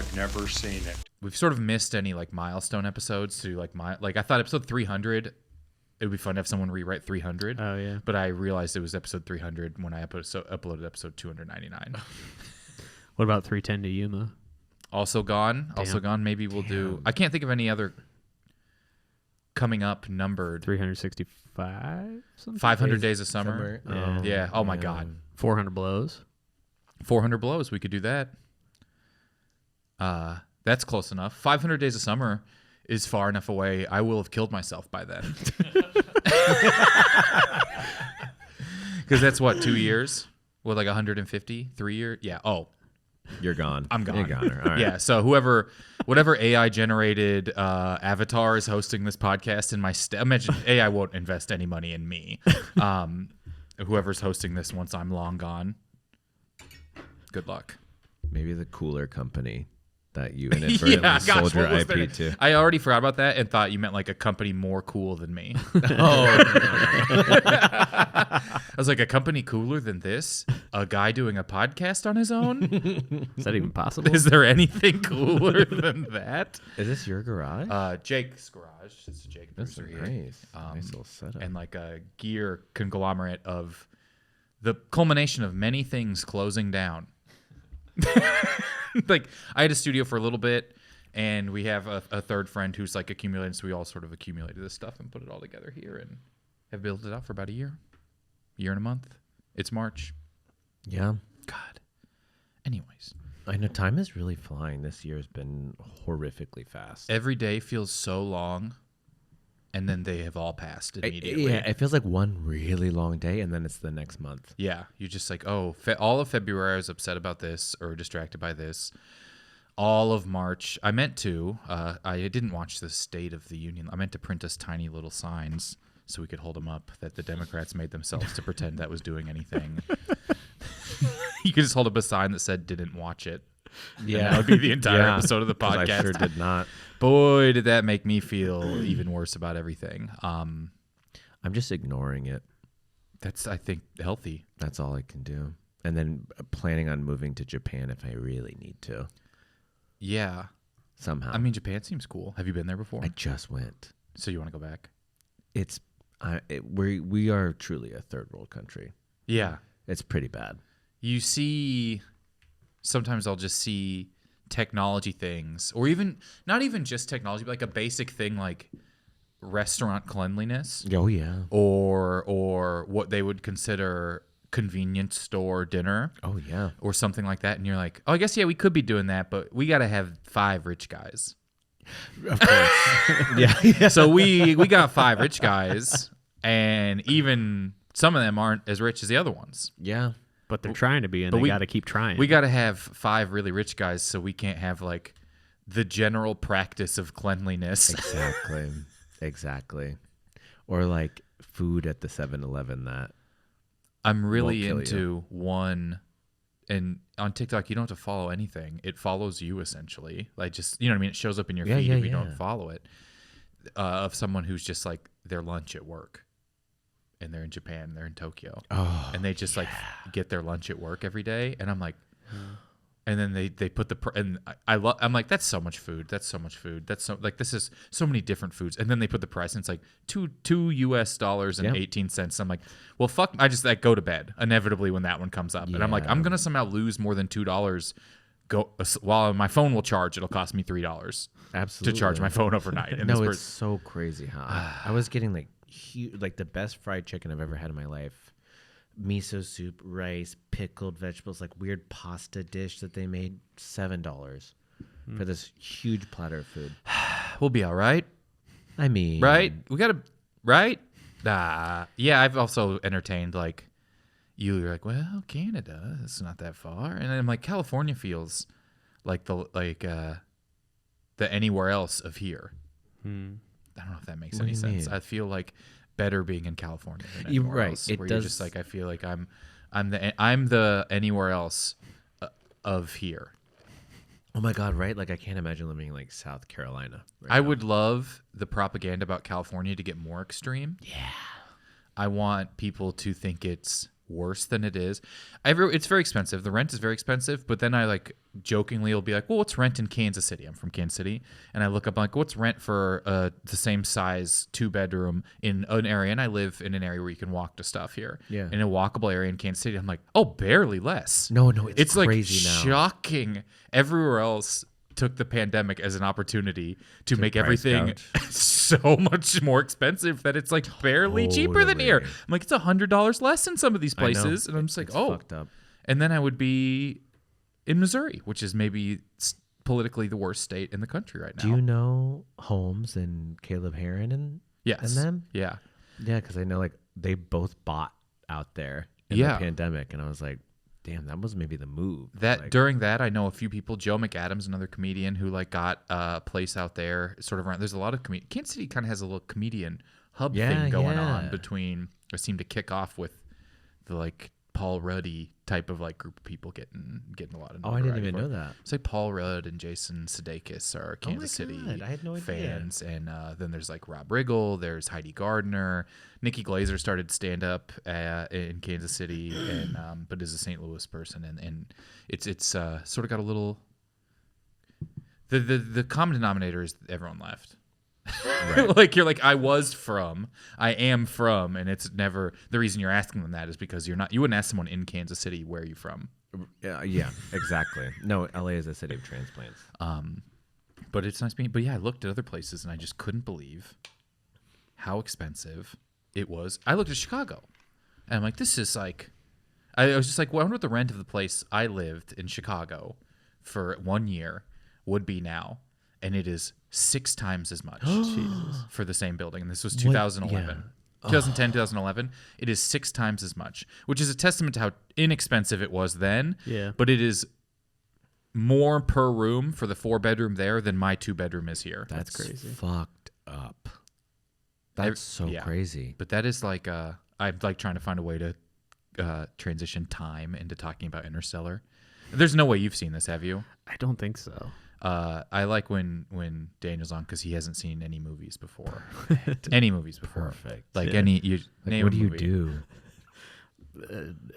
I've never seen it. We've sort of missed any like milestone episodes to like I thought episode 300, it would be fun to have someone rewrite 300. Oh yeah. But I realized it was episode 300 when I uploaded episode 299. What about 310 to Yuma? Also gone. Damn. Also gone. Maybe we'll do. I can't think of any other coming up numbered. 365. 500 Days of Summer. Yeah. Oh my God. 400 blows. 400 blows. We could do that. That's close enough. 500 Days of Summer is far enough away. I will have killed myself by then. Because that's what, 2 years? Well, like 150, 3 years? Yeah. Oh. You're gone. I'm gone. You're gone. All right. Yeah. So whatever AI generated avatar is hosting this podcast in my imagine AI won't invest any money in me. Whoever's hosting this once I'm long gone. Good luck. Maybe the cooler company that you inadvertently sold your IP to. I already forgot about that and thought you meant like a company more cool than me. I was like, a company cooler than this? A guy doing a podcast on his own? Is that even possible? Is there anything cooler than that? Is this your garage? Jake's garage. It's Jake. That's nice. Nice little setup. And like a gear conglomerate of the culmination of many things closing down. Like I had a studio for a little bit, and we have a third friend who's like accumulating, so we all sort of accumulated this stuff and put it all together here and have built it out for about a year and a month. It's March. Yeah. God. Anyways. I know time is really flying. This year has been horrifically fast. Every day feels so long, and then they have all passed immediately. It feels like one really long day, and then it's the next month. Yeah, you're just like, oh, all of February I was upset about this or distracted by this. All of March, I meant to. I didn't watch the State of the Union. I meant to print us tiny little signs so we could hold them up that the Democrats made themselves to pretend that was doing anything. You could just hold up a sign that said "didn't watch it." Yeah, that would be the entire episode of the podcast. I sure did not. Boy, did that make me feel even worse about everything. I'm just ignoring it. That's, I think, healthy. That's all I can do. And then planning on moving to Japan if I really need to. Yeah. Somehow. I mean, Japan seems cool. Have you been there before? I just went. So you want to go back? We are truly a third world country. Yeah. It's pretty bad. You see, sometimes I'll just see technology things, or even not even just technology, but like a basic thing like restaurant cleanliness. Oh yeah. Or what they would consider convenience store dinner. Oh yeah. Or something like that, and you're like, oh, I guess we could be doing that, but we got to have 5 rich guys. Of course. yeah. So we got 5 rich guys, and even some of them aren't as rich as the other ones. Yeah. But they're trying to be, and they got to keep trying. We got to have 5 really rich guys, so we can't have like the general practice of cleanliness. Exactly. Or like food at the 7-Eleven that I'm really into one, and on TikTok you don't have to follow anything. It follows you essentially. Like just, you know what I mean? It shows up in your feed if you don't follow it. Of someone who's just like their lunch at work. And they're in Japan, they're in Tokyo. Oh, and they just like get their lunch at work every day. And I'm like, and then they put I'm like, that's so much food. That's so much food. That's so like, this is so many different foods. And then they put the price and it's like $2 US and 18 cents. I'm like, well, fuck, I just like go to bed inevitably when that one comes up. And I'm like, I'm going to somehow lose more than $2 while my phone will charge. It'll cost me $3 to charge my phone overnight. And no, it's so crazy how I was getting like the best fried chicken I've ever had in my life. Miso soup, rice, pickled vegetables, like weird pasta dish that they made. $7 for this huge platter of food. We'll be all right. I mean, right? We got to, right? Yeah, I've also entertained like, you're like, well, Canada, it's not that far. And then I'm like, California feels like the anywhere else of here. I don't know if that makes any sense. I feel like better being in California than anywhere else. Where you're just like, I feel like I'm the anywhere else of here. Oh my God, right? Like I can't imagine living in like South Carolina. I would love the propaganda about California to get more extreme. Yeah. I want people to think it's worse than it is. It's very expensive. The rent is very expensive, but then I like jokingly will be like, well, what's rent in Kansas City? I'm from Kansas City. And I look up like, what's rent for the same size 2-bedroom in an area? And I live in an area where you can walk to stuff here. Yeah. In a walkable area in Kansas City. I'm like, oh, barely less. No, it's like crazy now. shocking. Everywhere else took the pandemic as an opportunity to make everything so much more expensive that it's like barely cheaper than here. I'm like, it's $100 less in some of these places. And I'm just like, it's fucked up. And then I would be in Missouri, which is maybe politically the worst state in the country right now. Do you know Holmes and Caleb Heron and them? Yeah. Yeah, because I know like they both bought out there in the pandemic. And I was like, damn, that was maybe the move. During that, I know a few people. Joe McAdams, another comedian who like got a place out there, sort of around. There's a lot of Kansas City kind of has a little comedian hub thing going on between. Or seemed to kick off with the like Paul Ruddy type of like group of people getting a lot of. Oh, I didn't even know that. It's like Paul Rudd and Jason Sudeikis are Kansas City I had no fans, and then there's like Rob Riggle, there's Heidi Gardner, Nikki Glazer started stand up in Kansas City, and but is a St. Louis person, and it's sort of got a little. The common denominator is everyone left. Right. Like you're like I am from, and it's never the reason you're asking them that is because you wouldn't ask someone in Kansas City where are you from. Yeah, exactly. No, LA is a city of transplants. But it's nice being. But yeah, I looked at other places and I just couldn't believe how expensive it was. I looked at Chicago, and I'm like, this is like. I was just like, well, I wonder what the rent of the place I lived in Chicago for 1 year would be now, and it is 6 times as much for the same building. And this was 2011. Yeah. 2010, 2011. It is 6 times as much, which is a testament to how inexpensive it was then. Yeah. But it is more per room for the 4-bedroom there than my 2-bedroom is here. That's crazy. Fucked up. That's crazy. But that is like, I'm like trying to find a way to transition time into talking about Interstellar. There's no way you've seen this, have you? I don't think so. I like when Daniel's on because he hasn't seen any movies before. Perfect. Like what do you do?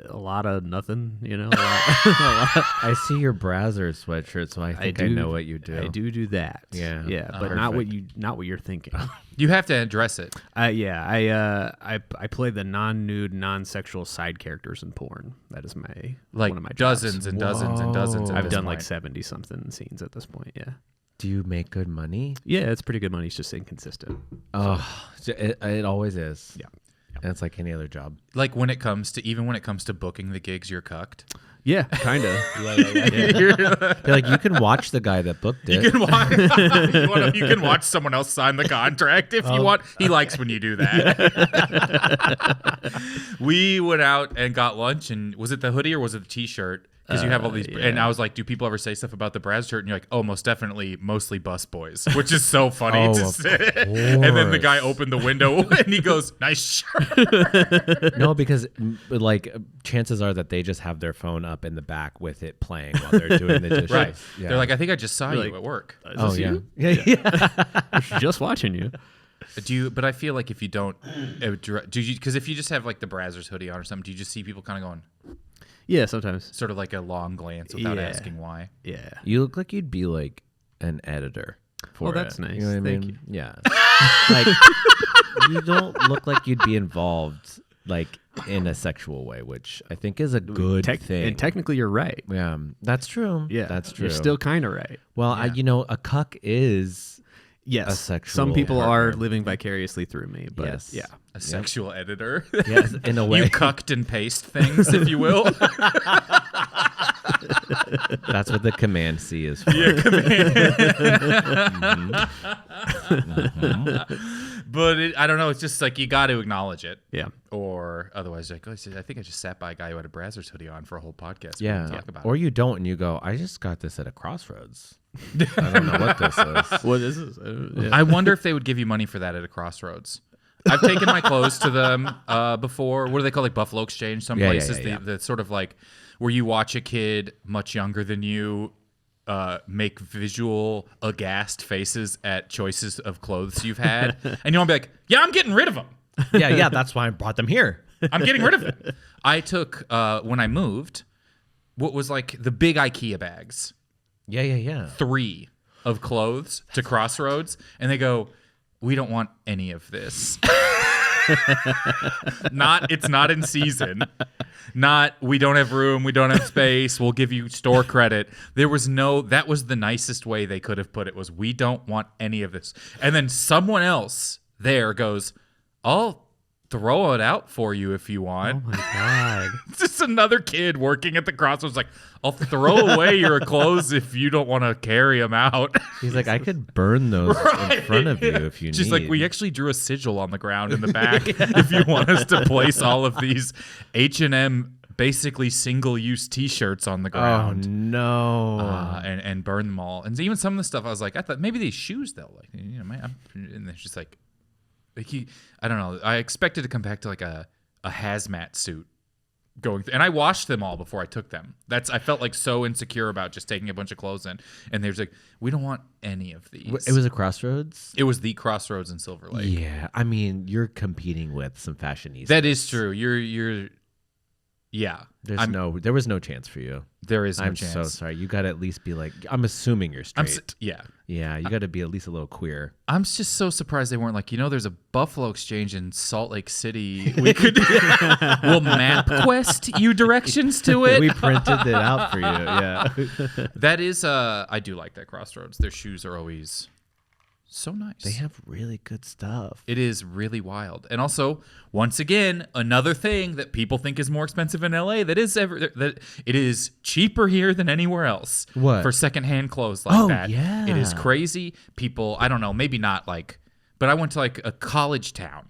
A lot of nothing, you know. I see your Brazzers sweatshirt, so I think I know what you do. I do that. Yeah, but not what you're thinking. You have to address it. I play the non-nude, non-sexual side characters in porn. That is one of my dozens jobs. and dozens and dozens. I've done like 70 something scenes at this point. Yeah. Do you make good money? Yeah, it's pretty good money. It's just inconsistent. Oh, it always is. Yeah. And it's like any other job. Like when it comes to booking the gigs, you're cucked. Yeah, kind of. Yeah. They're like, you can watch the guy that booked it. You can watch someone else sign the contract if you want. He likes when you do that. We went out and got lunch, and was it the hoodie or was it the T-shirt? Because you have all these, and I was like, do people ever say stuff about the Braz shirt? And you're like, oh, most definitely, mostly bus boys, which is so funny to say. And then the guy opened the window and he goes, nice shirt. No, because like chances are that they just have their phone up in the back with it playing while they're doing the dishes. Right. Yeah. They're like, I think I just saw you at work. Oh, yeah. Yeah. Just watching you. But I feel like if you don't, because if you just have like the Brazzers hoodie on or something, do you just see people kind of going, yeah, sometimes. Sort of like a long glance without asking why. Yeah. You look like you'd be like an editor for it. That's nice. You know what I mean? Thank you. Yeah. Like, you don't look like you'd be involved like in a sexual way, which I think is a good thing. And technically you're right. Yeah, that's true. Yeah. That's true. You're still kind of right. Well, a cuck is a sexual some people partner. are living vicariously through me, but yes. yeah. A sexual editor. Yes, in a way. You cucked and paste things, if you will. That's what the Command C is for. Yeah, But I don't know. It's just like you got to acknowledge it. Yeah. Or otherwise, like, I think I just sat by a guy who had a Brazzers hoodie on for a whole podcast. Yeah. Talk about or you don't, and you go, I just got this at a Crossroads. I don't know what this is. What is this? Yeah. I wonder if they would give you money for that at a Crossroads. I've taken my clothes to them before. What do they call, like Buffalo Exchange? Some places, the sort of like where you watch a kid much younger than you make visual aghast faces at choices of clothes you've had, and you want to be like, yeah, I'm getting rid of them. Yeah, that's why I brought them here. I'm getting rid of it. I took, when I moved, what was like the big IKEA bags. Yeah. 3 of clothes to Crossroads. And they go, we don't want any of this. It's not in season. Not, we don't have room, we don't have space, we'll give you store credit. That was the nicest way they could have put it, was we don't want any of this. And then someone else there goes, I'll throw it out for you if you want. Oh my God. Just another kid working at the Crossroads like, I'll throw away your clothes if you don't want to carry them out. He's like, I could burn those in front of you if you need. Just like, we actually drew a sigil on the ground in the back if you want us to place all of these H&M basically single-use T-shirts on the ground. Oh, no. And burn them all. And even some of the stuff, I was like, I thought maybe these shoes, though. Like, and it's just like I don't know. I expected to come back to like a hazmat suit going and I washed them all before I took them. I felt like so insecure about just taking a bunch of clothes in, and there's like, we don't want any of these. It was a Crossroads? It was the Crossroads in Silver Lake. Yeah, I mean, you're competing with some fashionistas. That is true. You're yeah. There was no chance for you. There is no I'm chance. so sorry. You got to at least be like, I'm assuming you're straight. Yeah. Yeah, you got to be at least a little queer. I'm just so surprised they weren't like, there's a Buffalo Exchange in Salt Lake City. We could, we'll MapQuest you directions to it. We printed it out for you. Yeah. That is, I do like that Crossroads. Their shoes are always so nice. They have really good stuff. It is really wild. And also, once again, another thing that people think is more expensive in LA that it is cheaper here than anywhere else. What? For secondhand clothes like that. Yeah. It is crazy. People, I don't know, maybe not like, but I went to like a college town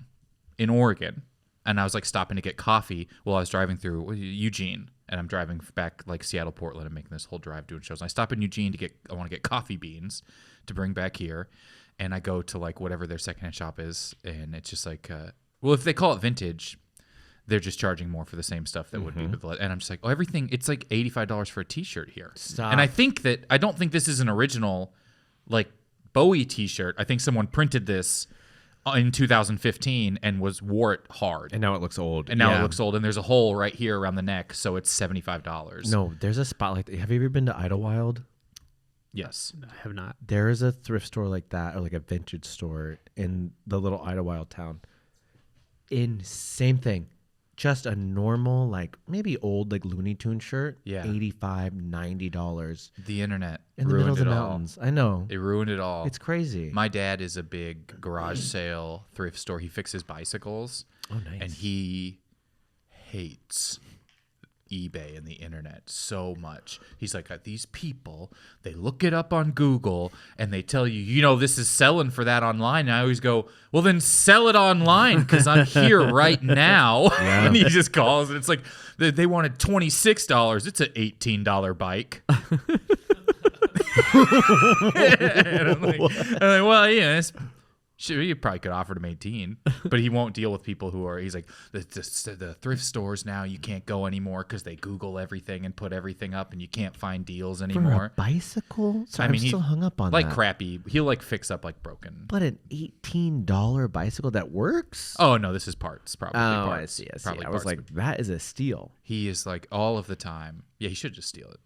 in Oregon, and I was like stopping to get coffee while I was driving through Eugene. And I'm driving back like Seattle, Portland, and making this whole drive doing shows. And I stop in Eugene I want to get coffee beans to bring back here. And I go to like whatever their secondhand shop is, and it's just like, well, if they call it vintage, they're just charging more for the same stuff that would be with. And I'm just like, everything. It's like $85 for a T-shirt here. Stop. And I don't think this is an original, like Bowie T-shirt. I think someone printed this in 2015 and wore it hard. And now it looks old. And there's a hole right here around the neck, so it's $75. No, there's a spot like that. Have you ever been to Idlewild? Yes. I have not. There is a thrift store like that, or like a vintage store in the little Idlewild town. Same thing. Just a normal, like maybe old, like Looney Tunes shirt. Yeah. $85, $90. The internet In the middle of the ruined it all. mountains. I know. It ruined it all. It's crazy. My dad is a big garage sale thrift store. He fixes bicycles. Oh, nice. And he hates eBay and the internet so much. He's like, these people, they look it up on Google and they tell you, this is selling for that online. And I always go, well, then sell it online because I'm here right now. Yeah. And he just calls and it's like, they wanted $26. It's an $18 bike. And I'm like, well, yeah, sure, you probably could offer him 18, but he won't deal with people who are. He's like, the thrift stores now, you can't go anymore because they Google everything and put everything up, and you can't find deals anymore. For a bicycle? So I'm still hung up on like that. Crappy. He'll like fix up like broken. But an $18 bicycle that works? Oh no, this is parts. Probably. Oh, parts. I see. Probably I was like, that is a steal. He is like all of the time. Yeah, he should just steal it.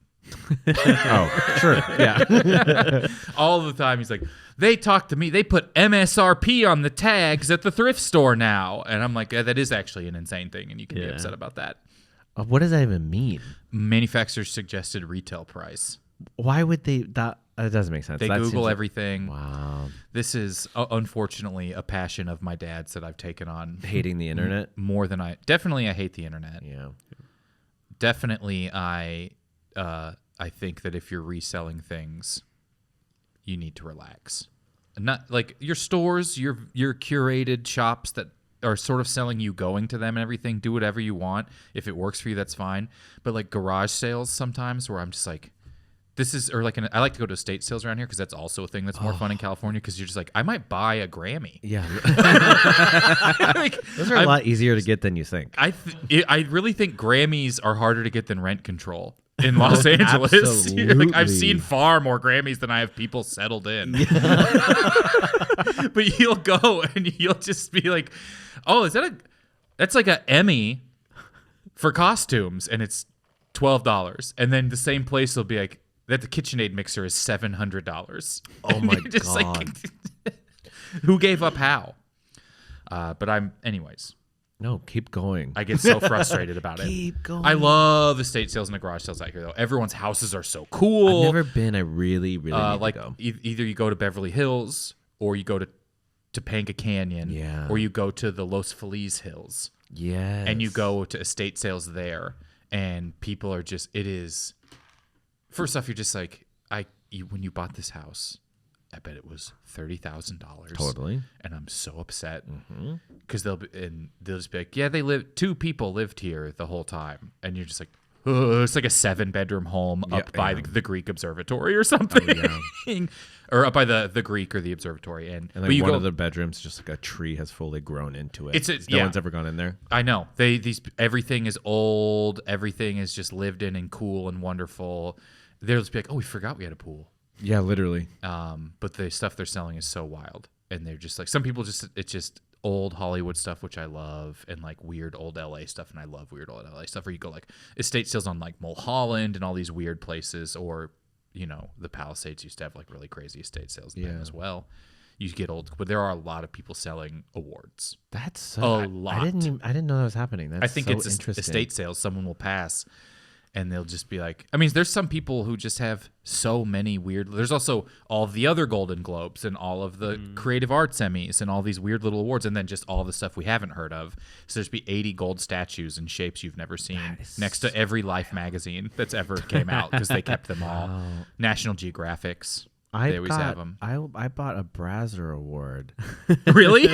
Oh, sure. Yeah. All the time he's like, they talk to me, they put MSRP on the tags at the thrift store now. And I'm like, that is actually an insane thing, and you can be upset about that. What does that even mean? Manufacturer's suggested retail price. Why would they? That doesn't make sense. They Google everything. Wow. This is unfortunately a passion of my dad's that I've taken on. Hating the internet? More than I hate the internet. Yeah. Definitely I think that if you're reselling things, you need to relax. Not like your stores, your curated shops that are sort of selling you going to them and everything. Do whatever you want. If it works for you, that's fine. But like garage sales sometimes where I'm just like, I like to go to estate sales around here because that's also a thing that's more fun in California because you're just like, I might buy a Grammy. Yeah. Like, those are a lot easier to get than you think. I really think Grammys are harder to get than rent control. In Los Angeles, Absolutely. I've seen far more Grammys than I have people settled in. But you'll go and you'll just be like, "Oh, is that That's like an Emmy for costumes, and it's $12. And then the same place will be like, that the KitchenAid mixer is $700. Oh my God. Like, who gave up how? But anyways. No, keep going. I get so frustrated about it. Keep going. I love estate sales and the garage sales out here, though. Everyone's houses are so cool. I've never been. I really, really need like to go. Either you go to Beverly Hills, or you go to Topanga Canyon, or you go to the Los Feliz Hills. Yes. And you go to estate sales there, and people are just, it is, first off, you're just like, when you bought this house, I bet it was $30,000. Totally. And I'm so upset because they'll just be like, yeah, two people lived here the whole time. And you're just like, oh, it's like a 7-bedroom home up by the Greek observatory or something. Oh, yeah. Or up by the Greek or the observatory. And like one of the bedrooms, just like a tree has fully grown into it. No one's ever gone in there. I know. Everything is old. Everything is just lived in and cool and wonderful. They'll just be like, oh, we forgot we had a pool. Yeah, literally. But the stuff they're selling is so wild. And they're just like, some people it's just old Hollywood stuff, which I love, and like weird old LA stuff. And I love weird old LA stuff, where you go like estate sales on like Mulholland and all these weird places, or, the Palisades used to have like really crazy estate sales then as well. You get old, but there are a lot of people selling awards. That's so a lot. I didn't know that was happening. That's I think so it's interesting. Estate sales. Someone will pass, and they'll just be like, I mean, there's some people who just have so many weird. There's also all of the other Golden Globes and all of the Creative Arts Emmys and all these weird little awards, and then just all the stuff we haven't heard of. So there's be 80 gold statues in shapes you've never seen next to every Life magazine that's ever came out, because they kept them all. Wow. National Geographics. They always have them. I bought a Brazzer Award. Really?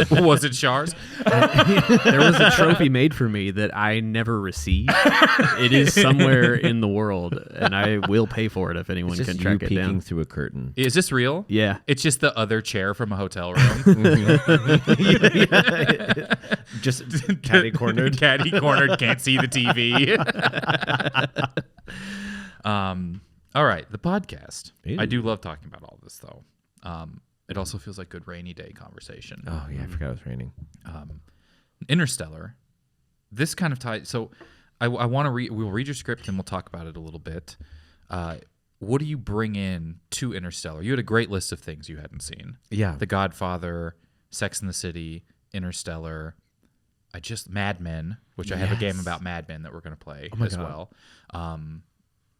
Was it Shar's? There was a trophy made for me that I never received. It is somewhere in the world, and I will pay for it if anyone can track it down. Peeking through a curtain. Is this real? Yeah. It's just the other chair from a hotel room. Just catty-cornered. Catty-cornered, can't see the TV. All right, the podcast. Ew. I do love talking about all this, though. It also feels like good rainy day conversation. Oh, yeah, I forgot it was raining. Interstellar. This kind of ties. So I want to we'll read your script and we'll talk about it a little bit. What do you bring in to Interstellar? You had a great list of things you hadn't seen. Yeah. The Godfather, Sex and the City, Interstellar. Mad Men, which I have a game about Mad Men that we're going to play as well.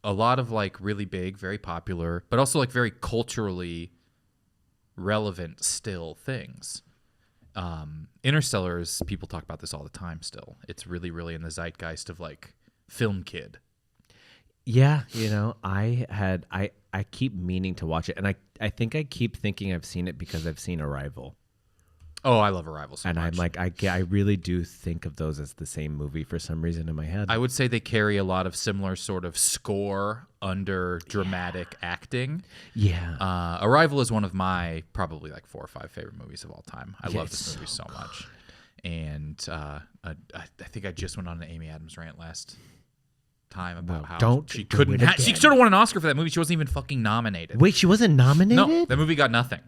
A lot of like really big, very popular, but also like very culturally relevant still things. Interstellar is, people talk about this all the time still. It's really, really in the zeitgeist of like film kid. Yeah, I keep meaning to watch it, and I think I keep thinking I've seen it because I've seen Arrival. Oh, I love Arrival so much. And I'm like, I really do think of those as the same movie for some reason in my head. I would say they carry a lot of similar sort of score under dramatic acting. Yeah. Arrival is one of my probably like 4 or 5 favorite movies of all time. I love this movie so much. And I think I just went on an Amy Adams rant last time about how she couldn't. She should have won an Oscar for that movie. She wasn't even fucking nominated. Wait, she wasn't nominated? No, that movie got nothing.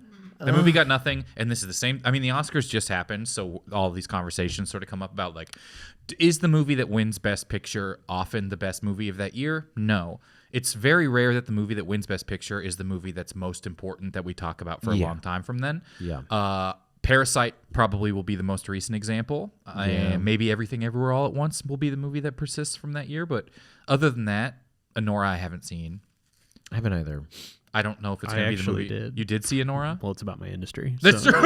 The movie got nothing, and this is the same. I mean, the Oscars just happened, so all these conversations sort of come up about, like, is the movie that wins Best Picture often the best movie of that year? No. It's very rare that the movie that wins Best Picture is the movie that's most important that we talk about for a long time from then. Yeah. Parasite probably will be the most recent example. And maybe Everything Everywhere All at Once will be the movie that persists from that year. But other than that, Anora I haven't seen. I haven't either. I don't know if it's going to be the movie. Did. You did see Anora? Well, it's about my industry. That's true.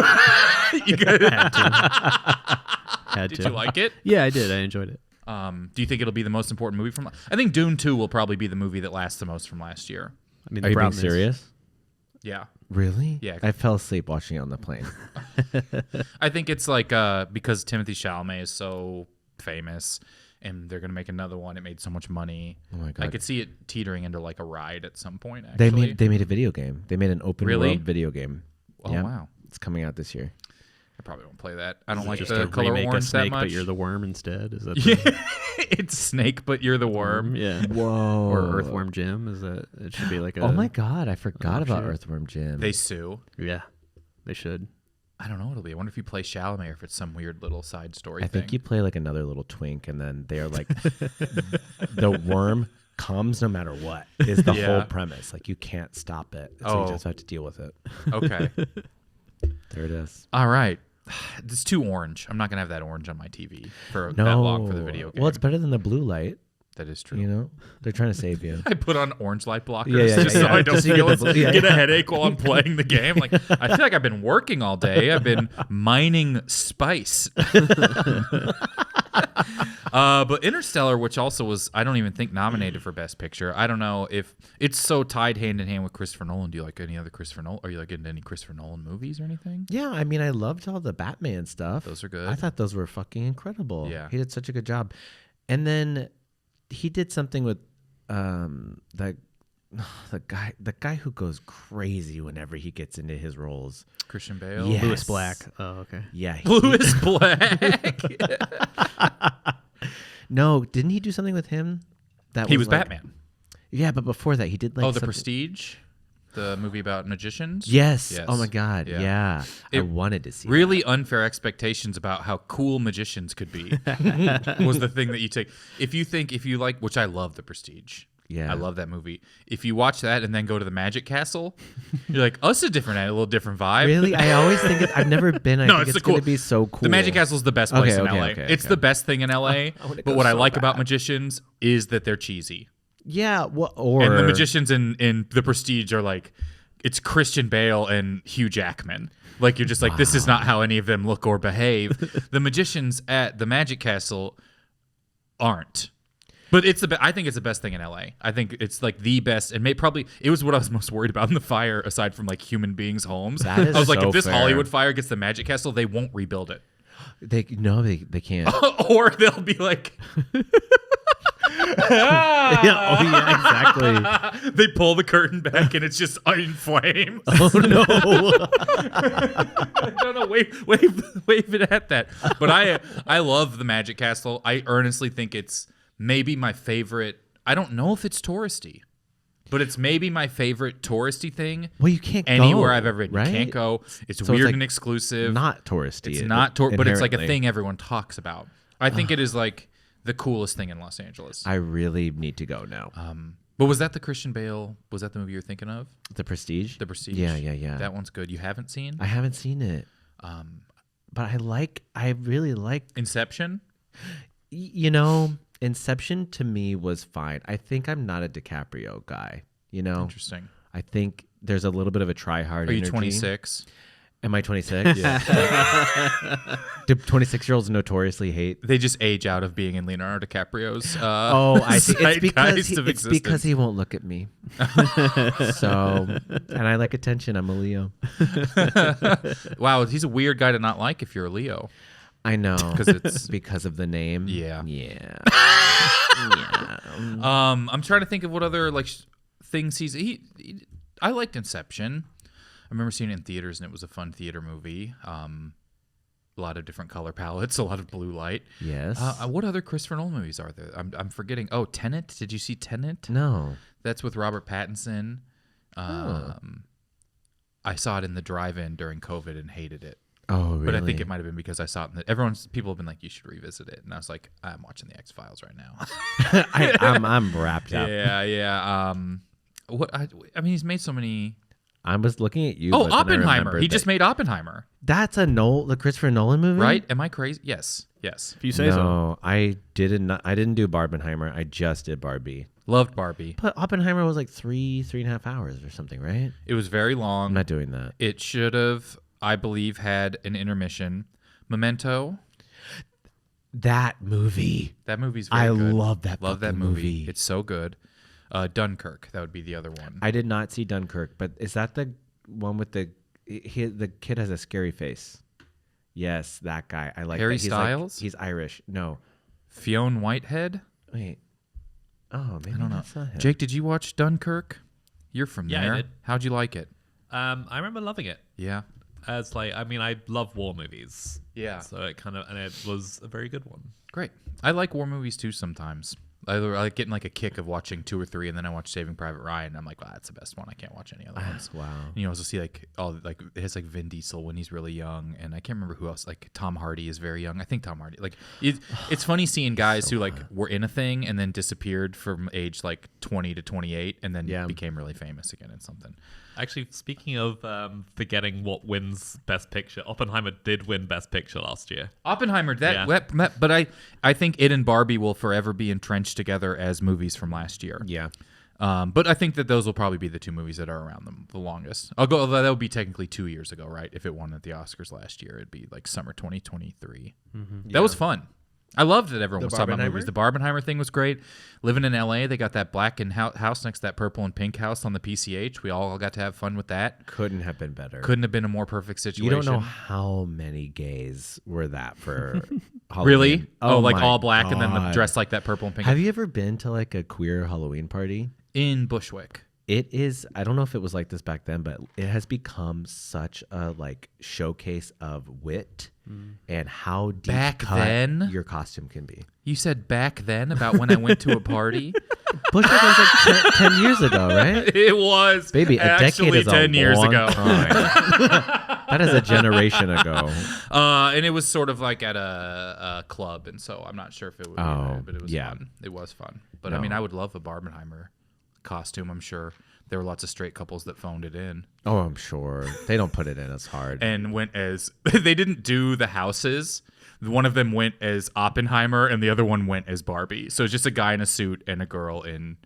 You had to. Did you like it? Yeah, I did. I enjoyed it. Do you think it'll be the most important movie from? I think Dune 2 will probably be the movie that lasts the most from last year. I mean, are you being serious? Yeah. Really? Yeah. I fell asleep watching it on the plane. I think it's like because Timothée Chalamet is so famous, and they're gonna make another one. It made so much money. Oh my God. I could see it teetering into like a ride at some point. Actually, they made a video game. They made an open world video game. Oh wow, it's coming out this year. I probably won't play that. I don't like just the color remake orange a snake, that much. But you're the worm instead. Is that? It's Snake, but you're the worm. Yeah. Whoa. Or Earthworm Jim. Is that? It should be like a. Oh my God, I forgot about Earthworm Jim. They sue. Yeah, they should. I don't know what it'll be. I wonder if you play Chalamet or if it's some weird little side story I thing. think you play like another little twink, and then they're like, the worm comes no matter what is the whole premise. Like, you can't stop it. So you just have to deal with it. Okay. There it is. All right. It's too orange. I'm not going to have that orange on my TV for that long for the video game. Well, it's better than the blue light. That is true. You know, they're trying to save you. I put on orange light blockers so I don't get a headache while I'm playing the game. Like, I feel like I've been working all day. I've been mining spice. But Interstellar, which also was, I don't even think nominated for Best Picture. I don't know if it's so tied hand in hand with Christopher Nolan. Do you like any other Christopher Nolan? Are you like into any Christopher Nolan movies or anything? Yeah, I mean, I loved all the Batman stuff. Those are good. I thought those were fucking incredible. Yeah. He did such a good job. And then he did something with the guy who goes crazy whenever he gets into his roles. Christian Bale? Yes. Louis Black. Oh, okay. Yeah. Louis Black. No, didn't he do something with him? He was like, Batman. Yeah, but before that, he did like The Prestige? The movie about magicians? Yes. Oh my God. Yeah. Yeah. I wanted to see really unfair expectations about how cool magicians could be was the thing that you take. If you like, which I love The Prestige. Yeah. I love that movie. If you watch that and then go to the Magic Castle, you're like, oh, it's a little different vibe. Really? I always think I've never been. I think it's it's cool. going to be so cool. The Magic Castle is the best place in LA. It's the best thing in LA. But what I like about magicians is that they're cheesy. Yeah. And the magicians in The Prestige are like, it's Christian Bale and Hugh Jackman. Like, you're just like, this is not how any of them look or behave. The magicians at the Magic Castle aren't. But I think it's the best thing in LA. I think it's like the best, and it was what I was most worried about in the fire, aside from like human beings' homes. That is I was like, so if this fair. Hollywood fire gets the Magic Castle, they won't rebuild it. They can't. Or they'll be like, exactly. They pull the curtain back and it's just in flames. Oh no! No, wave it at that. But I love the Magic Castle. I earnestly think it's maybe my favorite. I don't know if it's touristy, but it's maybe my favorite touristy thing. Well, you can't anywhere go, I've ever been. right? You can't go. It's So weird like and exclusive. Not touristy. It's not but it's like a inherently. thing everyone talks about. I think it is like the coolest thing in Los Angeles. I really need to go now. But was that the Christian Bale? Was that the movie you're thinking of? The Prestige. The Prestige. Yeah. That one's good. You haven't seen? I haven't seen it. But I really like. Inception. You know, Inception to me was fine. I think I'm not a DiCaprio guy. You know, Interesting. I think there's a little bit of a try hard. Are you energy. 26? Am I 26? Yeah. Do 26-year-olds notoriously hate? They just age out of being in Leonardo DiCaprio's. I see. It's zeitgeist because he won't look at me. So, and I like attention. I'm a Leo. Wow, he's a weird guy to not like if you're a Leo. I know, Because it's because of the name. Yeah. Yeah. I'm trying to think of what other like things I liked Inception. I remember seeing it in theaters, and it was a fun theater movie. A lot of different color palettes, a lot of blue light. Yes. What other Christopher Nolan movies are there? I'm forgetting. Oh, Tenet. Did you see Tenet? No. That's with Robert Pattinson. I saw it in the drive-in during COVID and hated it. Oh, really? But I think it might have been because I saw it. People have been like, "You should revisit it," and I was like, "I'm watching the X-Files right now." I'm wrapped up. Yeah. I mean, he's made so many. I was looking at you. Oh, but then I Oppenheimer. remembered He just made Oppenheimer, That's the Christopher Nolan movie, right? Am I crazy? Yes. If you say so. No, I didn't do Barbenheimer. I just did Barbie. Loved Barbie. But Oppenheimer was like 3.5 hours or something, right? It was very long. I'm not doing that. It should have, I believe, had an intermission. Memento. That movie. That movie's very good. love that. Love that fucking movie. It's so good. Dunkirk. That would be the other one. I did not see Dunkirk, but is that the one with the kid has a scary face? Yes, that guy. I like Harry that. Styles? He's Irish. No, Fionn Whitehead. wait. Oh, maybe I don't know. that's not him. Jake, did you watch Dunkirk? You're from Yeah, I there. did. How'd you like it? I remember loving it. Yeah. As like, I mean, I love war movies. Yeah. So it was a very good one. Great. I like war movies too sometimes. I like getting like a kick of watching 2 or 3, and then I watch Saving Private Ryan. And I'm like, wow, that's the best one. I can't watch any other ones. Wow. And you also see like it has like Vin Diesel when he's really young, and I can't remember who else. Like Tom Hardy is very young. I think Tom Hardy. Like it's funny seeing guys who like were in a thing and then disappeared from age like 20 to 28, and then became really famous again in something. Actually, speaking of forgetting what wins Best Picture, Oppenheimer did win Best Picture last year. Oppenheimer, but I think it and Barbie will forever be entrenched together as movies from last year. Yeah. But I think that those will probably be the 2 movies that are around them the longest. That would be technically 2 years ago, right? If it won at the Oscars last year, it'd be like summer 2023. Mm-hmm. That was fun. I loved that everyone was talking about movies. The Barbenheimer thing was great. Living in LA, they got that black and house next to that purple and pink house on the PCH. We all got to have fun with that. Couldn't have been better. Couldn't have been a more perfect situation. You don't know how many gays were that for Halloween. Really? Oh, like all black God. and then dressed like that purple and pink. Have you ever been to like a queer Halloween party? In Bushwick. It is, I don't know if it was like this back then, but it has become such a like showcase of wit and how deep back cut then your costume can be. You said back then about when I went to a party? Bushwick was like 10 years ago, right? It was. Baby, a actually decade is 10 a years long ago. time. That is a generation ago. And it was sort of like at a club, and so I'm not sure if it would be there, but it was fun. It was fun. But I mean, I would love a Barbenheimer costume. I'm sure there were lots of straight couples that phoned it in. Oh, I'm sure. They don't put it in as hard. And went as they didn't do the houses. One of them went as Oppenheimer and the other one went as Barbie. So it's just a guy in a suit and a girl in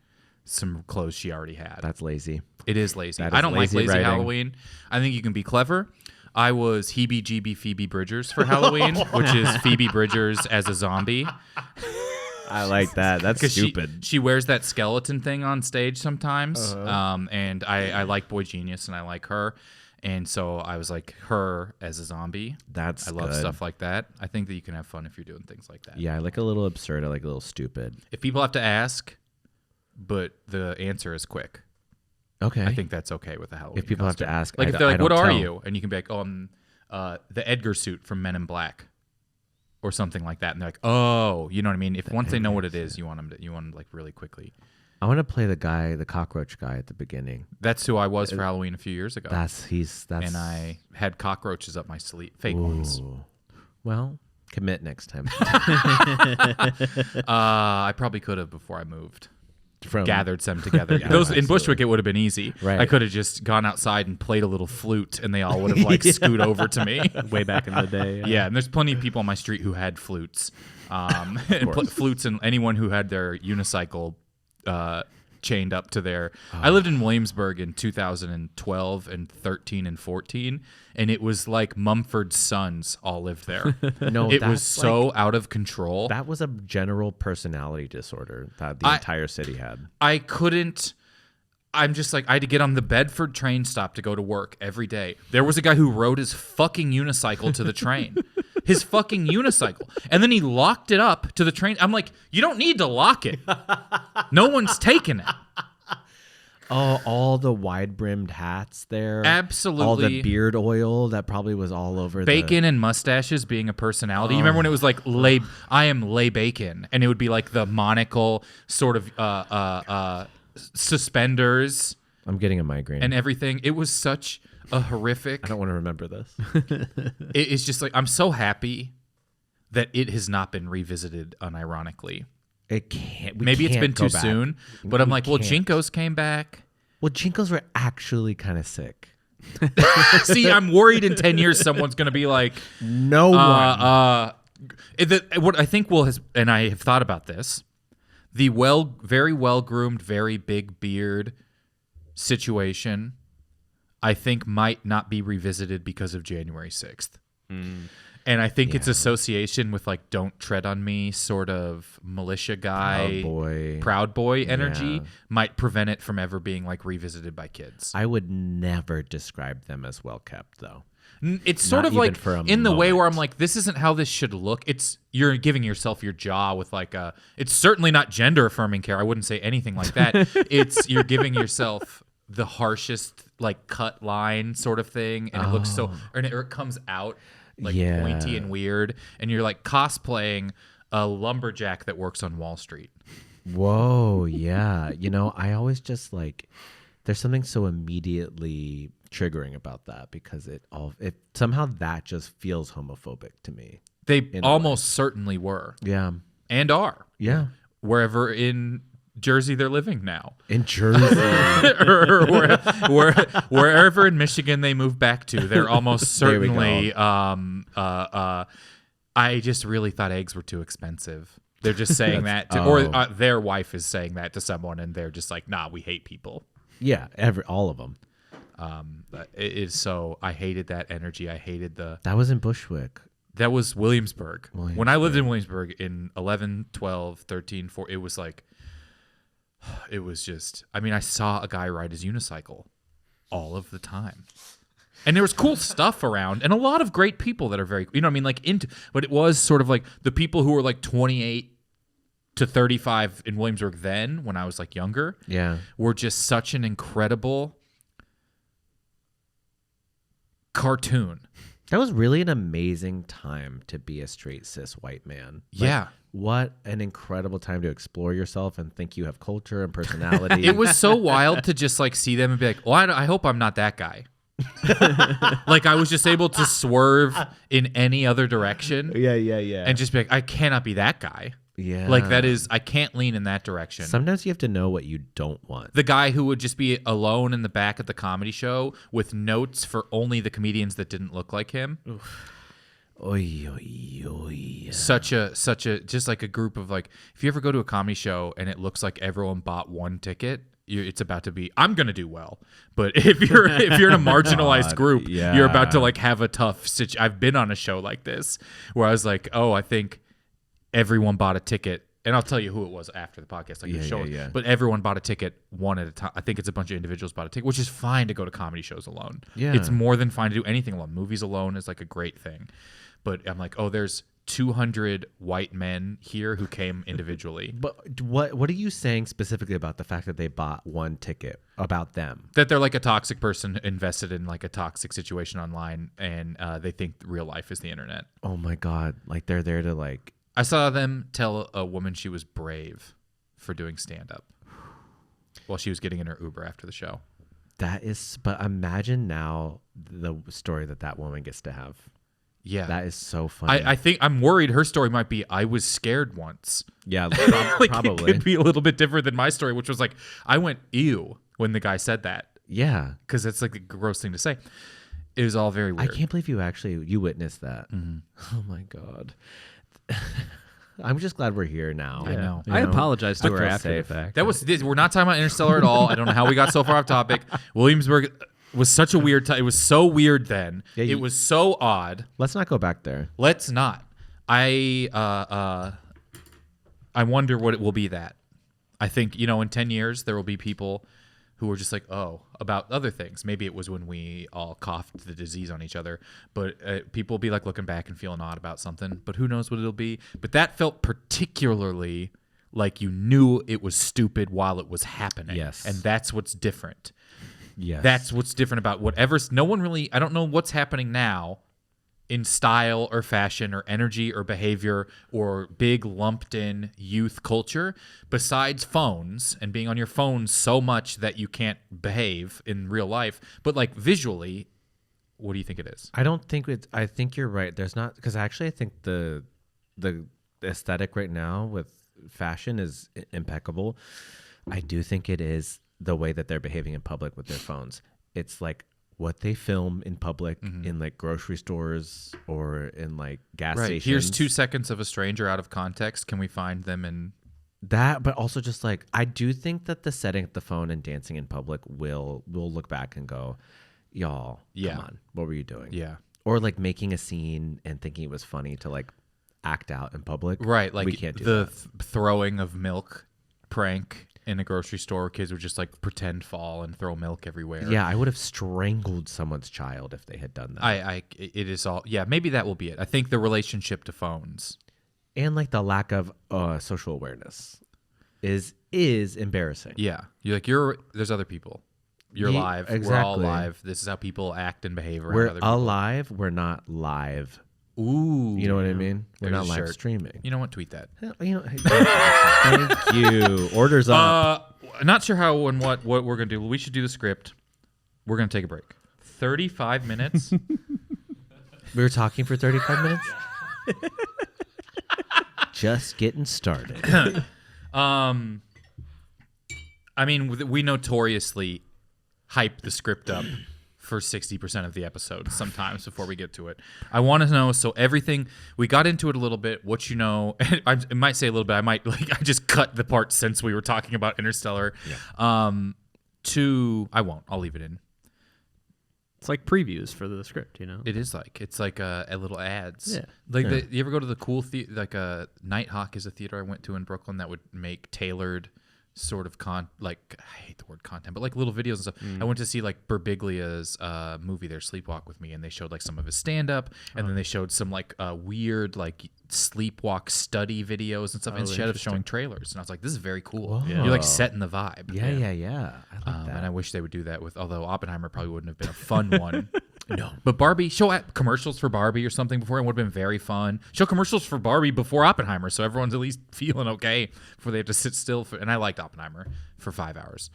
some clothes she already had. That's lazy. It is lazy. That is I don't like lazy writing. Halloween. I think you can be clever. I was Heebie-Jeebie Phoebe Bridgers for Halloween, which is Phoebe Bridgers as a zombie. I like that. That's stupid. She wears that skeleton thing on stage sometimes. And I like Boy Genius and I like her. And so I was like her as a zombie. I love stuff like that. I think that you can have fun if you're doing things like that. Yeah, I like a little absurd. I like a little stupid. If people have to ask, but the answer is quick. Okay. I think that's okay with a Halloween If people costume. have to ask, like if they're like, "What are you?" and you can be like, "Oh, I'm the Edgar suit from Men in Black," or something like that, and they're like, "Oh," you know what I mean? If once they know what it is, you want them like really quickly. I want to play the cockroach guy at the beginning. That's who I was for Halloween a few years ago. That's and I had cockroaches up my sleeve, fake ones. Well, commit next time. I probably could have before I moved. Gathered some together. Yeah, Those absolutely. in Bushwick, it would have been easy. Right. I could have just gone outside and played a little flute, and they all would have like scoot over to me. Way back in the day. Yeah, and there's plenty of people on my street who had flutes, and flutes, and anyone who had their unicycle chained up to their. I lived in Williamsburg in 2012 and 13 and 14, and it was like Mumford Sons all lived there. No, it was so out of control. That was a general personality disorder that the entire city had. I couldn't. I'm just like, I had to get on the Bedford train stop to go to work every day. There was a guy who rode his fucking unicycle to the train. His fucking unicycle. And then he locked it up to the train. I'm like, you don't need to lock it. No one's taking it. Oh, all the wide-brimmed hats there. Absolutely. All the beard oil that probably was all over Bacon and mustaches being a personality. You remember when it was like, I am Lay Bacon. And it would be like the monocle sort of suspenders. I'm getting a migraine. And everything. It was such a horrific. I don't want to remember this. It's just like, I'm so happy that it has not been revisited unironically. It can't. Maybe it's been too soon, but I'm like, well, Jinkos came back. Well, Jinkos were actually kind of sick. See, I'm worried in 10 years someone's going to be like, no one. What I think and I have thought about this, the very well-groomed, very big beard situation, I think might not be revisited because of January 6th. And I think its association with like "Don't Tread on Me" sort of militia guy, Proud Boy energy might prevent it from ever being like revisited by kids. I would never describe them as well kept, though. It's sort of like in the way where I'm like, this isn't how this should look. It's you're giving yourself your jaw with like a. It's certainly not gender affirming care. I wouldn't say anything like that. You're giving yourself the harshest like cut line sort of thing, and it looks so, or it comes out. Like pointy and weird, and you're like cosplaying a lumberjack that works on Wall Street. Whoa, yeah. I always just there's something so immediately triggering about that because it somehow that just feels homophobic to me. They almost certainly were. Yeah. And are. Yeah. Wherever in Jersey they're living now. In Jersey. or wherever in Michigan they moved back to, they're almost certainly I just really thought eggs were too expensive. They're just saying that or their wife is saying that to someone and they're just like, nah, we hate people. Yeah, all of them. It is so I hated that energy. I hated That was in Bushwick. That was Williamsburg. When I lived in Williamsburg in 11, 12, 13, 14, it was like it was just I saw a guy ride his unicycle all of the time. And there was cool stuff around and a lot of great people that are very, but it was sort of like the people who were like 28 to 35 in Williamsburg then when I was like younger. Yeah. Were just such an incredible cartoon. That was really an amazing time to be a straight cis white man. Yeah. What an incredible time to explore yourself and think you have culture and personality. It was so wild to just like see them and be like, well, I hope I'm not that guy. Like I was just able to swerve in any other direction. Yeah. And just be like, I cannot be that guy. Yeah. Like that is, I can't lean in that direction. Sometimes you have to know what you don't want. The guy who would just be alone in the back at the comedy show with notes for only the comedians that didn't look like him. Oy, oy, oy. Such a just like a group of like, if you ever go to a comedy show and it looks like everyone bought one ticket, it's about to be, I'm gonna do well. But if you're in a marginalized group, you're about to like have a tough situation. I've been on a show like this where I was like, oh, I think everyone bought a ticket, and I'll tell you who it was after the podcast. But everyone bought a ticket one at a time. I think it's a bunch of individuals bought a ticket, which is fine to go to comedy shows alone. Yeah. It's more than fine to do anything alone. Movies alone is like a great thing. But I'm like, oh, there's 200 white men here who came individually. But what are you saying specifically about the fact that they bought one ticket, about them? That they're like a toxic person invested in like a toxic situation online, and they think real life is the internet. Oh my God. Like they're there to like... I saw them tell a woman she was brave for doing stand-up while she was getting in her Uber after the show. But imagine now the story that woman gets to have. Yeah. That is so funny. I think I'm worried her story might be, I was scared once. Yeah, like probably. It could be a little bit different than my story, which was like, I went, ew, when the guy said that. Yeah. Because it's like a gross thing to say. It was all very weird. I can't believe you witnessed that. Mm-hmm. Oh my God. I'm just glad we're here now. I know. I apologize to her after the fact. We're not talking about Interstellar at all. I don't know how we got so far off topic. Williamsburg was such a weird time. It was so weird then. Yeah, it was so odd. Let's not go back there. Let's not. I wonder what it will be that. I think, in 10 years, there will be people who were just like, oh, about other things. Maybe it was when we all coughed the disease on each other. But people will be like looking back and feeling odd about something. But who knows what it'll be. But that felt particularly like you knew it was stupid while it was happening. Yes. And that's what's different. Yes. That's what's different about whatever. No one really, I don't know what's happening now in style or fashion or energy or behavior or big lumped in youth culture besides phones and being on your phones so much that you can't behave in real life. But like visually, what do you think it is? I think you're right. There's not, because actually I think the aesthetic right now with fashion is impeccable. I do think it is the way that they're behaving in public with their phones. It's like what they film in public in like grocery stores or in like gas stations. Here's 2 seconds of a stranger out of context. Can we find them in that? But also just like, I do think that the setting up the phone and dancing in public will look back and go, y'all, come on, what were you doing? Yeah. Or like making a scene and thinking it was funny to like act out in public. Right. Like we can't do the that. Throwing of milk prank in a grocery store. Kids would just like pretend fall and throw milk everywhere. Yeah, I would have strangled someone's child if they had done that. It is all, maybe that will be it. I think the relationship to phones and like the lack of social awareness is embarrassing. Yeah, there's other people. You're live. Exactly. We're all live. This is how people act and behave around We're other people. alive. We're not live Ooh. You know what I mean? We're There's not a live shirt. streaming. You know what? Tweet that. Thank you. Orders up. Not sure how and what we're going to do. We should do the script. We're going to take a break. 35 minutes. We were talking for 35 minutes? Just getting started. I mean, we notoriously hype the script up for 60% of the episode sometimes before we get to it. I want to know, so everything, we got into it a little bit, what you know, I might say a little bit, I just cut the part since we were talking about Interstellar. Yeah. I won't, I'll leave it in. It's like previews for the script, you know? It's like a little ads. Yeah. You ever go to the cool theater, like Nighthawk is a theater I went to in Brooklyn that would make tailored sort of I hate the word content, but like little videos and stuff. I went to see like Birbiglia's movie there, Sleepwalk with Me, and they showed like some of his stand-up, and then they showed some like weird like sleepwalk study videos and stuff instead of showing trailers. And I was like, this is very cool. Whoa. You're like setting the vibe. Yeah. I like that. And I wish they would do that although Oppenheimer probably wouldn't have been a fun one. No. But Barbie, show commercials for Barbie or something before, and would have been very fun. Show commercials for Barbie before Oppenheimer, so everyone's at least feeling okay before they have to sit still. And I liked Oppenheimer for 5 hours.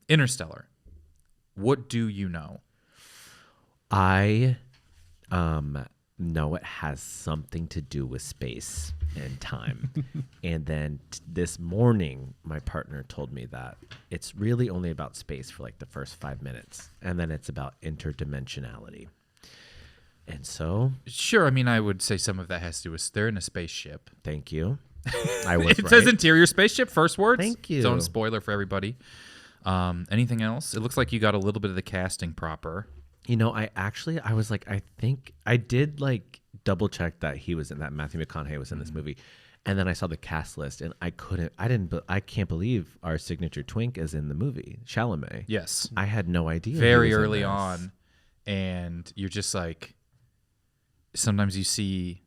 Interstellar. What do you know? I know it has something to do with space and time. And then this morning, my partner told me that it's really only about space for like the first 5 minutes. And then it's about interdimensionality. And so... Sure, I mean, I would say some of that has to do with they're in a spaceship. Thank you. I was It says interior spaceship, first words. Thank you. Don't spoiler for everybody. Anything else? It looks like you got a little bit of the casting proper. You know, I was like, I think I did like double check that he was in that. Matthew McConaughey was in this movie. And then I saw the cast list and I can't believe our signature twink is in the movie. Chalamet. Yes. I had no idea. Very early on. And you're just like, sometimes you see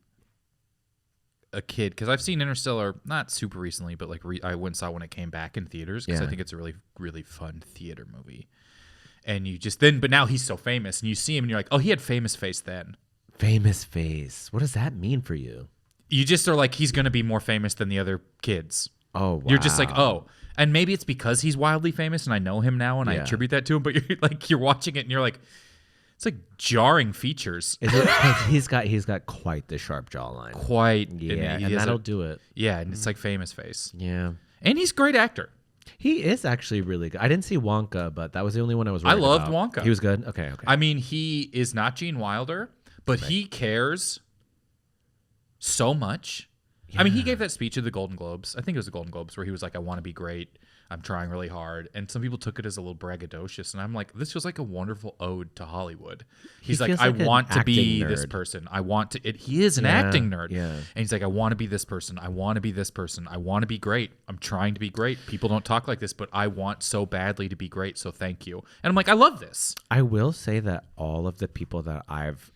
a kid, because I've seen Interstellar not super recently, but like I went and saw when it came back in theaters because I think it's a really, really fun theater movie. And you just but now he's so famous and you see him and you're like, oh, he had famous face then. Famous face. What does that mean for you? You just are like, he's going to be more famous than the other kids. Oh, wow. You're just like, oh. And maybe it's because he's wildly famous and I know him now and I attribute that to him. But you're watching it and you're like, it's like jarring features. Is it, 'cause he's got quite the sharp jawline. Quite. Yeah, and that'll do it. Yeah, and it's like famous face. Yeah. And he's a great actor. He is actually really good. I didn't see Wonka, but that was the only one I was worried loved about. Wonka. He was good? Okay. I mean, he is not Gene Wilder, but he cares so much. Yeah. I mean, he gave that speech at the Golden Globes. I think it was the Golden Globes where he was like, I want to be great. I'm trying really hard. And some people took it as a little braggadocious. And I'm like, this feels like a wonderful ode to Hollywood. He's like, I want to be this person. I want to. He is an acting nerd. Yeah. And he's like, I want to be this person. I want to be this person. I want to be great. I'm trying to be great. People don't talk like this, but I want so badly to be great. So thank you. And I'm like, I love this. I will say that all of the people that I've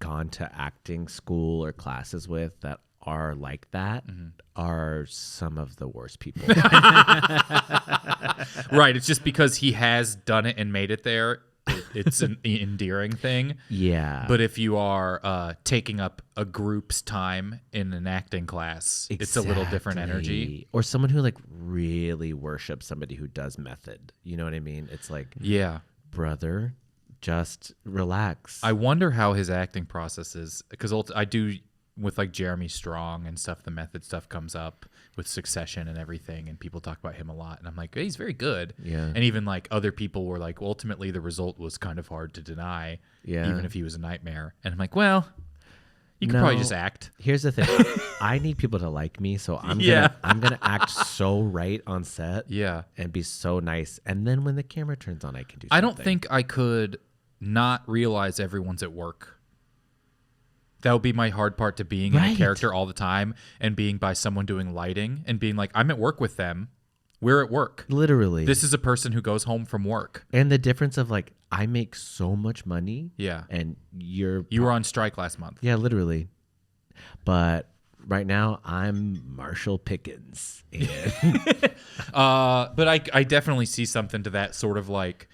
gone to acting school or classes with that are like that are some of the worst people. Right. It's just because he has done it and made it there. It's an endearing thing. Yeah. But if you are taking up a group's time in an acting class, it's a little different energy. Or someone who like really worships somebody who does method. You know what I mean? It's like, yeah, brother, just relax. I wonder how his acting process is, because I do with like Jeremy Strong and stuff. The method stuff comes up with Succession and everything, and people talk about him a lot. And I'm like, hey, he's very good. Yeah. And even like other people were like, well, ultimately the result was kind of hard to deny. Yeah. Even if he was a nightmare. And I'm like, well, you could probably just act. Here's the thing. I need people to like me, so I'm gonna act so right on set. Yeah. And be so nice. And then when the camera turns on, I can do something. I don't think I could not realize everyone's at work. That would be my hard part, to being in a character all the time and being by someone doing lighting and being like, I'm at work with them. We're at work. Literally. This is a person who goes home from work. And the difference of like, I make so much money. Yeah. And you were on strike last month. Yeah, literally. But right now I'm Marshall Pickens. But I definitely see something to that sort of like,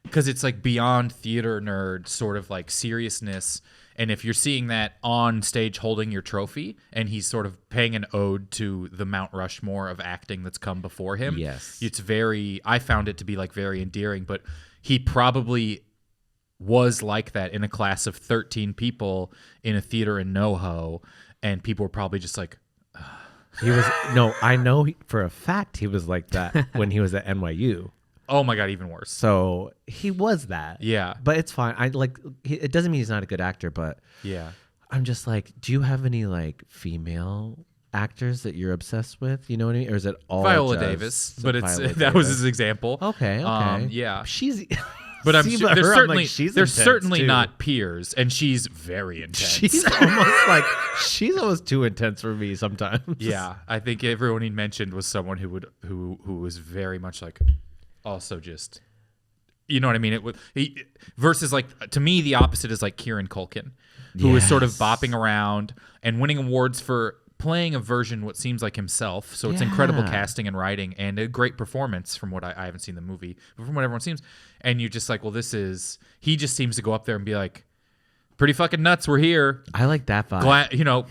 because it's like beyond theater nerd sort of like seriousness And if you're seeing that on stage holding your trophy, and he's sort of paying an ode to the Mount Rushmore of acting that's come before him, Yes. I found it to be like very endearing, but he probably was like that in a class of 13 people in a theater in NoHo, and people were probably just like, I know for a fact he was like that when he was at NYU. oh my God, even worse. So he was that. Yeah. But it's fine. It doesn't mean he's not a good actor, but Yeah. I'm just like, do you have any like female actors that you're obsessed with? You know what I mean? Or is it all Viola just Davis, but Viola that was Davis? his example. Okay. Yeah. She's But they're certainly she's they're intense, certainly too. not peers, and she's very intense. She's almost too intense for me sometimes. Yeah, I think everyone he mentioned was someone who was very much like, also just, you know what I mean? Versus like, to me the opposite is like Kieran Culkin, who is sort of bopping around and winning awards for playing a version what seems like himself. So it's incredible casting and writing and a great performance from what I haven't seen the movie, but from what everyone seems. And you're just like, well, he just seems to go up there and be like, pretty fucking nuts, we're here. I like that vibe. Glad,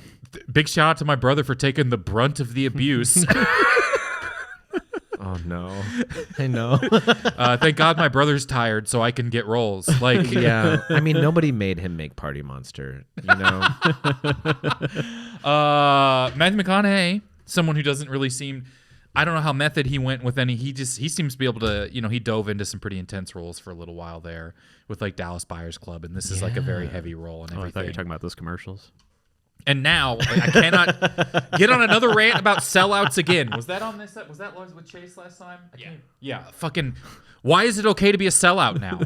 big shout out to my brother for taking the brunt of the abuse. Oh no, I know. Thank God my brother's tired so I can get roles. Like, Yeah, I mean, nobody made him make Party Monster. Matthew McConaughey, someone who doesn't really seem, I don't know how method he went with any. He seems to be able to, he dove into some pretty intense roles for a little while there with like Dallas Buyers Club, and this is like a very heavy role and Oh, I everything. thought you were talking about those commercials. And now I cannot get on another rant about sellouts again. Was that on this? Was that with Chase last time? Yeah. Fucking. Why is it okay to be a sellout now?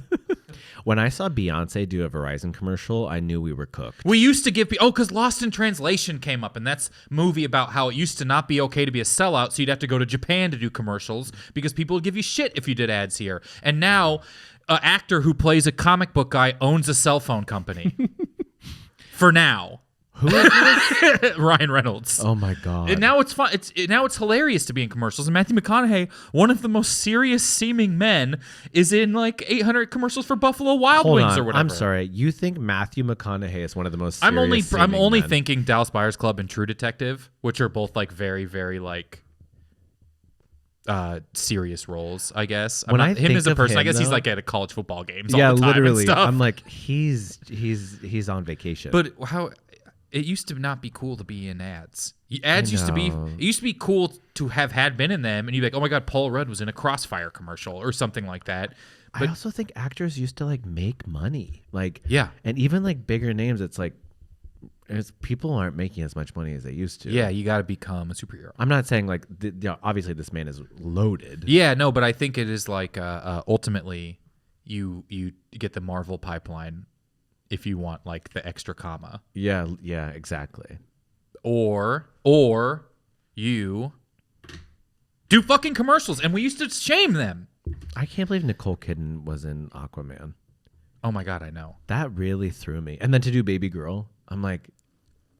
When I saw Beyonce do a Verizon commercial, I knew we were cooked. We used to give because Lost in Translation came up, and that's a movie about how it used to not be okay to be a sellout, so you'd have to go to Japan to do commercials because people would give you shit if you did ads here. And now, an actor who plays a comic book guy owns a cell phone company. For now. Who is this? Ryan Reynolds. Oh my god! And now it's fun. Now it's hilarious to be in commercials. And Matthew McConaughey, one of the most serious-seeming men, is in like 800 commercials for Buffalo Wild Wings or whatever. I'm sorry. You think Matthew McConaughey is one of the most? I'm only men. thinking Dallas Buyers Club and True Detective, which are both like very, very like serious roles, I guess. When I him think as a of person, I him, guess he's though- like at a college football games. Yeah, all the time literally. And stuff. I'm like, he's on vacation. But how it used to not be cool to be in ads. Ads used to be cool to have been in them, and you'd be like, oh my god, Paul Rudd was in a Crossfire commercial or something like that. But I also think actors used to like make money, like yeah, and even like bigger names. It's like people aren't making as much money as they used to. yeah, you got to become a superhero. I'm not saying like obviously this man is loaded. Yeah, no, but I think it is like ultimately you get the Marvel pipeline if you want like the extra comma. Yeah, exactly. Or you do fucking commercials, and we used to shame them. I can't believe Nicole Kidman was in Aquaman. Oh my god, I know. That really threw me. And then to do Baby Girl, I'm like,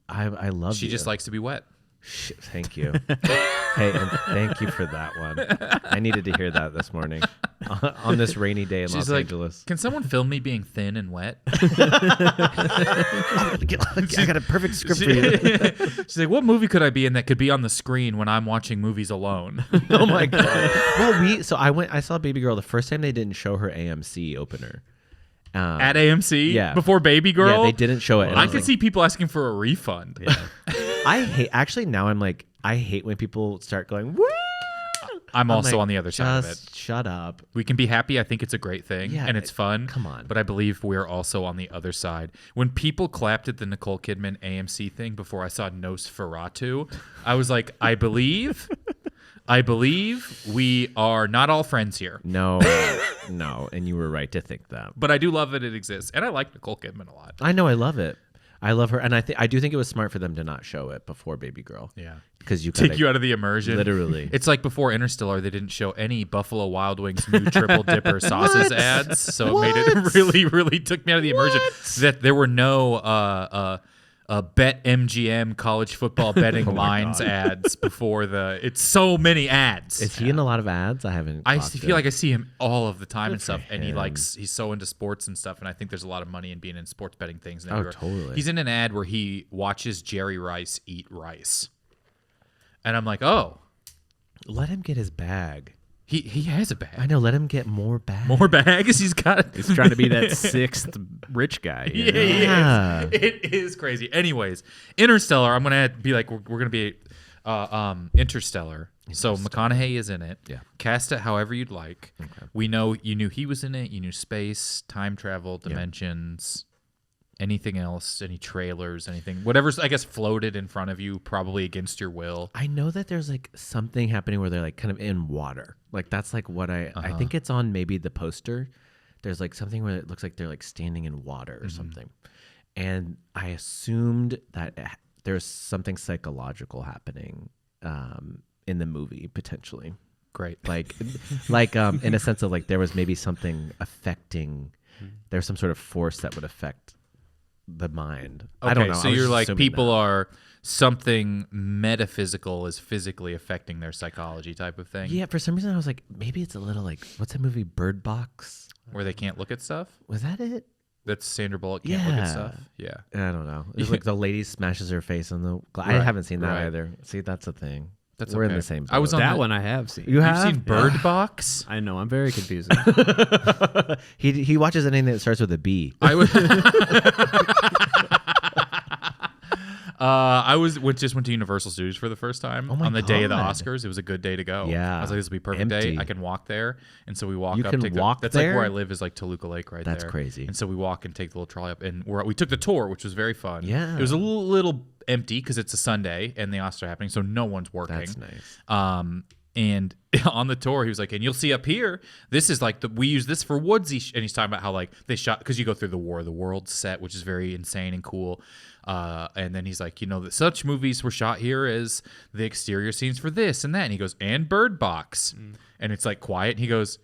I love She you. just likes to be wet. Thank you. Hey, and thank you for that one. I neted to hear that this morning on this rainy day in She's Los like, Angeles. can someone film me being thin and wet? I got a perfect script for you. She's like, what movie could I be in that could be on the screen when I'm watching movies alone? Oh my god. Well, I saw Baby Girl the first time they didn't show her AMC opener. At AMC? Yeah. Before Baby Girl? Yeah, they didn't show it. And I was could like, see people asking for a refund. Yeah. Now I'm like, I hate when people start going, woo! I'm also like, on the other side of it. Just shut up. We can be happy. I think it's a great thing, Yeah, and it's fun. come on. But I believe we're also on the other side. When people clapped at the Nicole Kidman AMC thing before I saw Nosferatu, I was like, I believe we are not all friends here. No, and you were right to think that. But I do love that it exists, and I like Nicole Kidman a lot. I know, I love it. I love her, and I do think it was smart for them to not show it before Baby Girl. Yeah. Because you Take you out of the immersion. Literally. It's like before Interstellar, they didn't show any Buffalo Wild Wings new triple dipper sauces ads. So it made it really, really took me out of the immersion. That there were no Bet MGM college football betting lines ads before it's so many ads. Is he in a lot of ads? I haven't. I feel like I see him all of the time and stuff, and him. he's so into sports and stuff, and I think there's a lot of money in being in sports betting things. Oh, totally. He's in an ad where he watches Jerry Rice eat rice, and I'm like, oh, let him get his bag. He has a bag. I know. Let him get more bags. More bags. He's trying to be that sixth rich guy. You know? Yeah, it is crazy. Anyways, Interstellar. I'm gonna be like we're gonna be Interstellar. So McConaughey is in it. Yeah. Cast it however you'd like. Okay. We know you knew he was in it. You knew space, time travel, dimensions. Anything else? Any trailers? Anything? Whatever's I guess floated in front of you, probably against your will. I know that there's like something happening where they're like kind of in water. Like that's like what I think it's on maybe the poster. There's like something where it looks like they're like standing in water or something. And I assumed that there's something psychological happening in the movie potentially. Great. Like in a sense of like there was maybe something affecting. There's some sort of force that would affect the mind. Okay, I don't know. So you're like people are something metaphysical is physically affecting their psychology type of thing. Yeah, for some reason I was like, maybe it's a little like what's that movie Bird Box? Where they can't look at stuff? Was that it? That's Sandra Bullock can't look at stuff. Yeah. I don't know. It's like the lady smashes her face on the I haven't seen that either. See, that's a thing. We're in the same boat. I was on that one I have seen. You've seen Bird Box? I know. I'm very confused. He watches anything that starts with a B. Just went to Universal Studios for the first time Oh my on the day of the God. Oscars. It was a good day to go. Yeah. I was like, this will be a perfect day. Empty. I can walk there. And so we walk You up. can walk That's there? like where I live is like Toluca Lake right there. That's crazy. And so we walk and take the little trolley up. And we took the tour, which was very fun. Yeah. It was a little empty because it's a Sunday and the Oscars are happening. So no one's working. That's nice. And on the tour, he was like, and you'll see up here, this is like we use this for Woodsy. And he's talking about how like they shot, because you go through the War of the Worlds set, which is very insane and cool. And then he's like, that such movies were shot here as the exterior scenes for this and that. And he goes, and Bird Box. And it's like quiet. And he goes,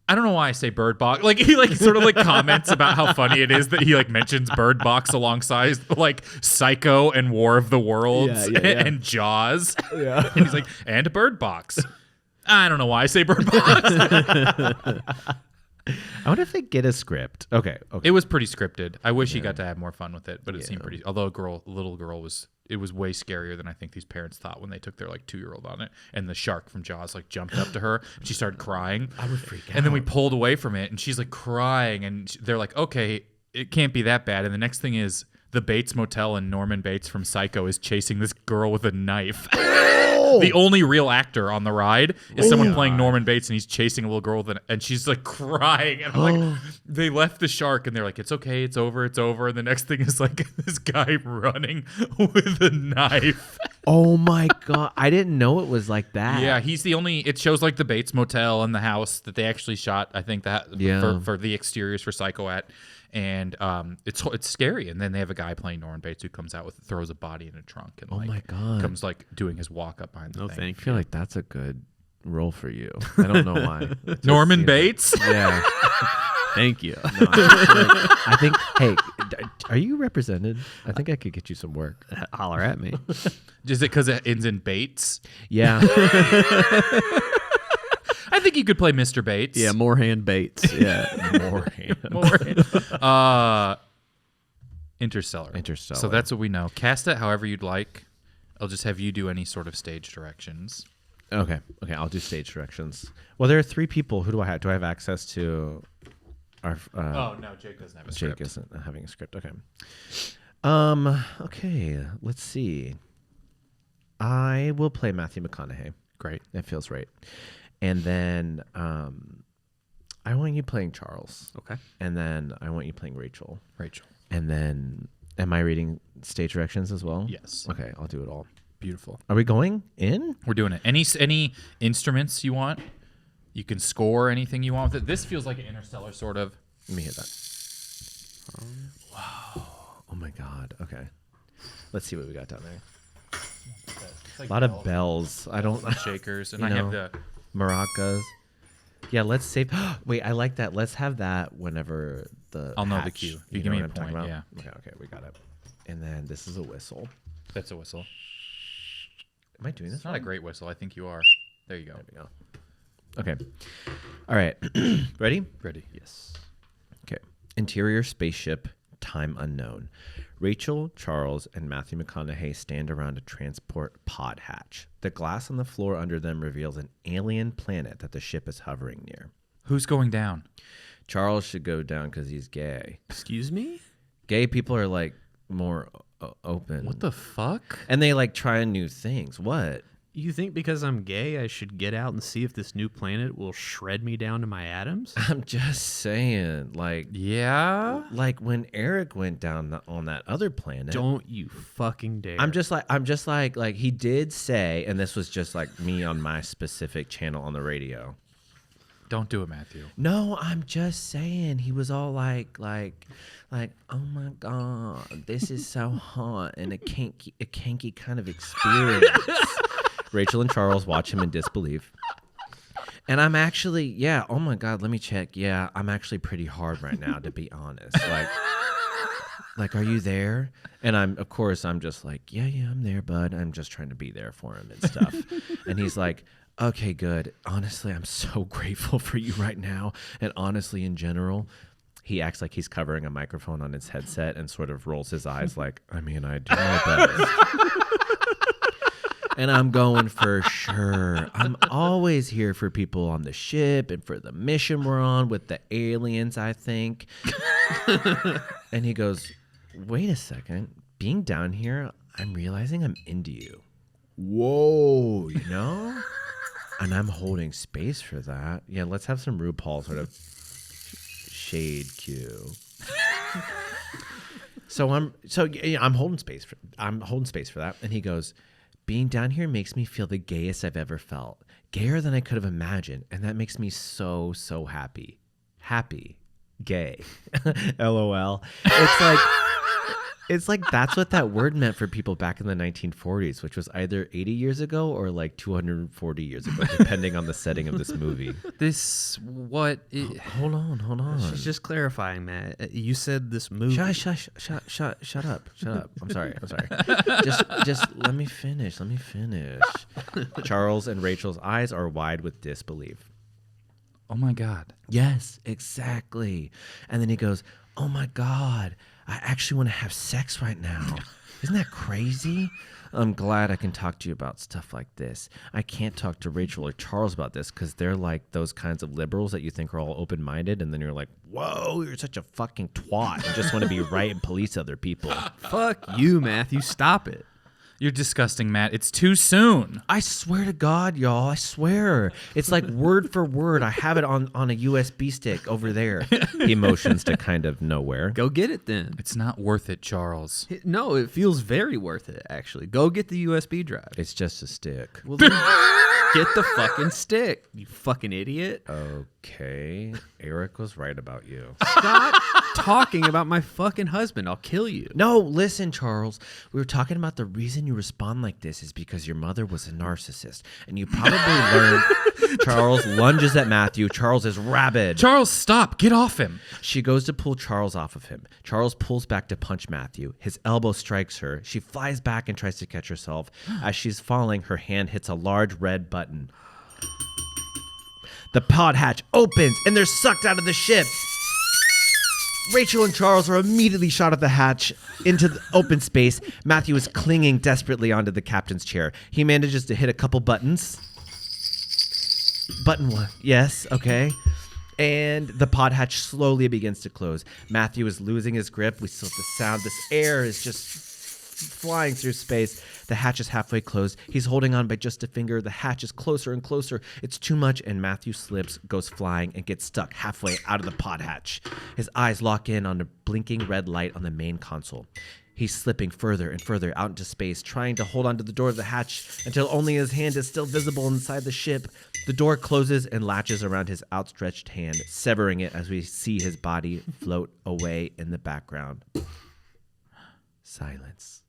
I don't know why I say Bird Box. Like he like sort of like comments about how funny it is that he like mentions Bird Box alongside like Psycho and War of the Worlds and Jaws. Yeah. And he's like, and Bird Box. I don't know why I say Bird Box. I wonder if they get a script. Okay. It was pretty scripted. I wish he got to have more fun with it, but it seemed pretty. Although little girl it was way scarier than I think these parents thought when they took their like 2-year-old on it. And the shark from Jaws like jumped up to her and she started crying. I would freak out. And then we pulled away from it and she's like crying and they're like, okay, it can't be that bad. And the next thing is the Bates Motel and Norman Bates from Psycho is chasing this girl with a knife. The only real actor on the ride is someone playing Norman Bates, and he's chasing a little girl and she's like crying. And I'm like, they left the shark, and they're like, it's okay, it's over, it's over. And the next thing is like this guy running with a knife. Oh my God. I didn't know it was like that. Yeah, he's the only. It shows like the Bates Motel and the house that they actually shot. I think that for the exteriors for Psycho at. And it's scary. And then they have a guy playing Norman Bates who comes out throws a body in a trunk and my God. comes like doing his walk up behind the thing. Thank I feel like that's a good role for you. I don't know why. Norman Bates? Yeah. Thank you. No, I think, hey, are you represented? I think I could get you some work. Holler at me. Is it because it ends in Bates? Yeah. I think you could play Mr. Bates. Yeah, Moorhand Bates. Yeah. Moorhand. Interstellar. So that's what we know. Cast it however you'd like. I'll just have you do any sort of stage directions. Okay, I'll do stage directions. Well, there are 3 people. Who do I have? Do I have access to our... no, Jake doesn't have a script. Jake isn't having a script. Okay. Okay, let's see. I will play Matthew McConaughey. Great. That feels right. And then I want you playing Charles. Okay. And then I want you playing Rachel. Rachel. And then, am I reading stage directions as well? Yes. Okay, I'll do it all. Beautiful. Are we going in? We're doing it. Any instruments you want? You can score anything you want with it. This feels like an Interstellar sort of. Let me hear that. Wow. Oh my God. Okay. Let's see what we got down there. Like a lot of bells. I don't... Shakers. And You I have know. the... Maracas. Yeah, let's save... Wait, I like that. Let's have that whenever the I'll know the hatch, cue. You You give know me what a I'm talking point, about? yeah. Okay, we got it. And then this is a whistle. That's a whistle. Am I doing this? It's not a great whistle. I think you are. There you go. There we go. Okay. All right. Ready? Ready. Yes. Okay. Interior spaceship, time unknown. Rachel, Charles, and Matthew McConaughey stand around a transport pod hatch. The glass on the floor under them reveals an alien planet that the ship is hovering near. Who's going down? Charles should go down because he's gay. Excuse me? Gay people are like more open. What the fuck? And they like try new things. What? You think because I'm gay, I should get out and see if this new planet will shred me down to my atoms? I'm just saying, like, Yeah. like when Eric went down on that other planet. Don't you fucking dare. I'm just like he did say, and this was just like me on my specific channel on the radio. Don't do it, Matthew. No, I'm just saying he was all like, oh my God, this is so hot and a kinky kind of experience. Rachel and Charles watch him in disbelief. And I'm actually, yeah, oh my God, let me check. Yeah, I'm actually pretty hard right now, to be honest. Like, are you there? And I'm just like, yeah, I'm there, bud. I'm just trying to be there for him and stuff. And he's like, okay, good. Honestly, I'm so grateful for you right now. And honestly, in general, he acts like he's covering a microphone on his headset and sort of rolls his eyes like, I mean, I do my best. And I'm going for sure. I'm always here for people on the ship and for the mission we're on with the aliens, I think. And he goes, wait a second. Being down here, I'm realizing I'm into you. Whoa, you know? And I'm holding space for that. Yeah, let's have some RuPaul sort of shade cue. So I'm holding space for that. And he goes, being down here makes me feel the gayest I've ever felt. Gayer than I could have imagined. And that makes me so, so happy. Happy. Gay. LOL. It's like that's what that word meant for people back in the 1940s, which was either 80 years ago or like 240 years ago, depending on the setting of this movie. Hold on. She's just clarifying, Matt. You said this movie. Shut up. I'm sorry. Just let me finish. Charles and Rachel's eyes are wide with disbelief. Oh my God. Yes, exactly. And then he goes, oh my God, I actually want to have sex right now. Isn't that crazy? I'm glad I can talk to you about stuff like this. I can't talk to Rachel or Charles about this because they're like those kinds of liberals that you think are all open-minded, and then you're like, whoa, you're such a fucking twat. You just want to be right and police other people. Fuck you, Matthew. Stop it. You're disgusting, Matt. It's too soon. I swear to God, y'all. I swear. It's like word for word. I have it on a USB stick over there. He motions to kind of nowhere. Go get it then. It's not worth it, Charles. No, it feels very worth it, actually. Go get the USB drive. It's just a stick. Well, then get the fucking stick, you fucking idiot. Okay. Eric was right about you. Stop talking about my fucking husband. I'll kill you. No, listen, Charles. We were talking about the reason you respond like this is because your mother was a narcissist. And you probably learned. Charles lunges at Matthew. Charles is rabid. Charles, stop. Get off him. She goes to pull Charles off of him. Charles pulls back to punch Matthew. His elbow strikes her. She flies back and tries to catch herself. As she's falling, her hand hits a large red button. The pod hatch opens and they're sucked out of the ship. Rachel and Charles are immediately shot at the hatch into the open space. Matthew is clinging desperately onto the captain's chair. He manages to hit a couple buttons. Button one. Yes, okay. And the pod hatch slowly begins to close. Matthew is losing his grip. We still have the sound. This air is just flying through space. The hatch is halfway closed. He's holding on by just a finger. The hatch is closer and closer. It's too much, and Matthew slips, goes flying, and gets stuck halfway out of the pod hatch. His eyes lock in on a blinking red light on the main console. He's slipping further and further out into space, trying to hold onto the door of the hatch until only his hand is still visible inside the ship. The door closes and latches around his outstretched hand, severing it as we see his body float away in the background. Silence.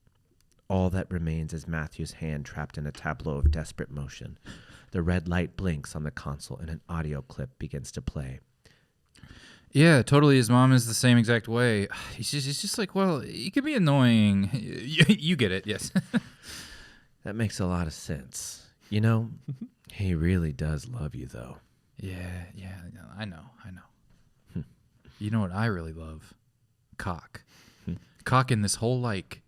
All that remains is Matthew's hand trapped in a tableau of desperate motion. The red light blinks on the console and an audio clip begins to play. Yeah, totally. His mom is the same exact way. He's just like, well, he could be annoying. You get it, yes. That makes a lot of sense. You know, he really does love you, though. Yeah, I know. You know what I really love? Cock. Cock in this whole, like,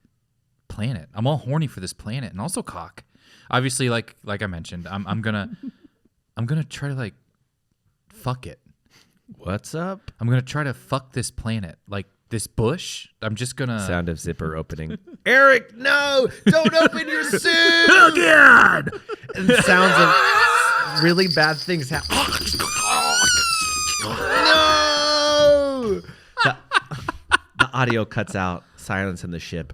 planet. I'm all horny for this planet, and also cock. Obviously, like I mentioned, I'm gonna try to, like, fuck it. What's up? I'm gonna try to fuck this planet, like this bush. I'm just gonna Sound of zipper opening. Eric, no! Don't open your suit! Oh God! And sounds of really bad things happen. No! The audio cuts out. Silence in the ship.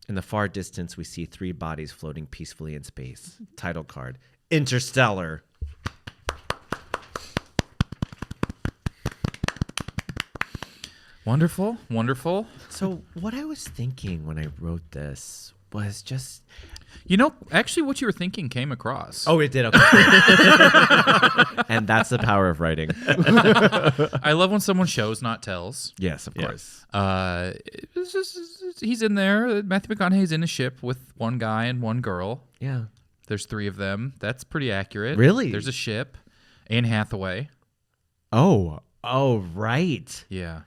In the far distance, we see 3 bodies floating peacefully in space. Title card: Interstellar. Wonderful. So what I was thinking when I wrote this was just... You know, actually what you were thinking came across. Oh, it did. Okay. And that's the power of writing. I love when someone shows, not tells. Yes, of course. He's in there. Matthew McConaughey's in a ship with one guy and one girl. Yeah. There's 3 of them. That's pretty accurate. Really? There's a ship. Anne Hathaway. Oh, right. Yeah.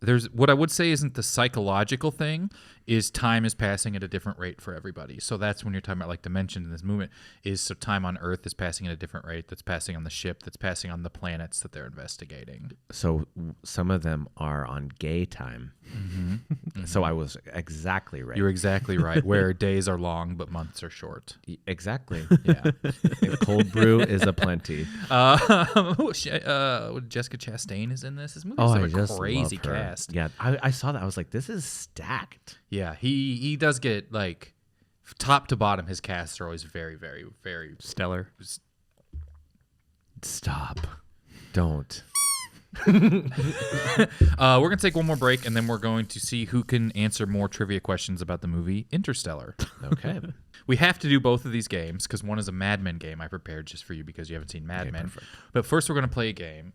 There's what I would say isn't the psychological thing is time is passing at a different rate for everybody. So that's when you're talking about like dimension in this movement is so time on Earth is passing at a different rate that's passing on the ship, that's passing on the planets that they're investigating. So some of them are on gay time. Mm-hmm. So I was exactly right. You're exactly right. Where days are long but months are short. Exactly. Yeah. And cold brew is aplenty. Jessica Chastain is in this. This movie Oh, is I a just crazy love her. cast. Yeah, I saw that. I was like, this is stacked. Yeah, he does get like top to bottom. His casts are always very, very, very Stellar. Stop. Don't. We're gonna take one more break, and then we're going to see who can answer more trivia questions about the movie Interstellar. Okay. We have to do both of these games because one is a Mad Men game I prepared just for you because you haven't seen Mad Men. Perfect. But first, we're gonna play a game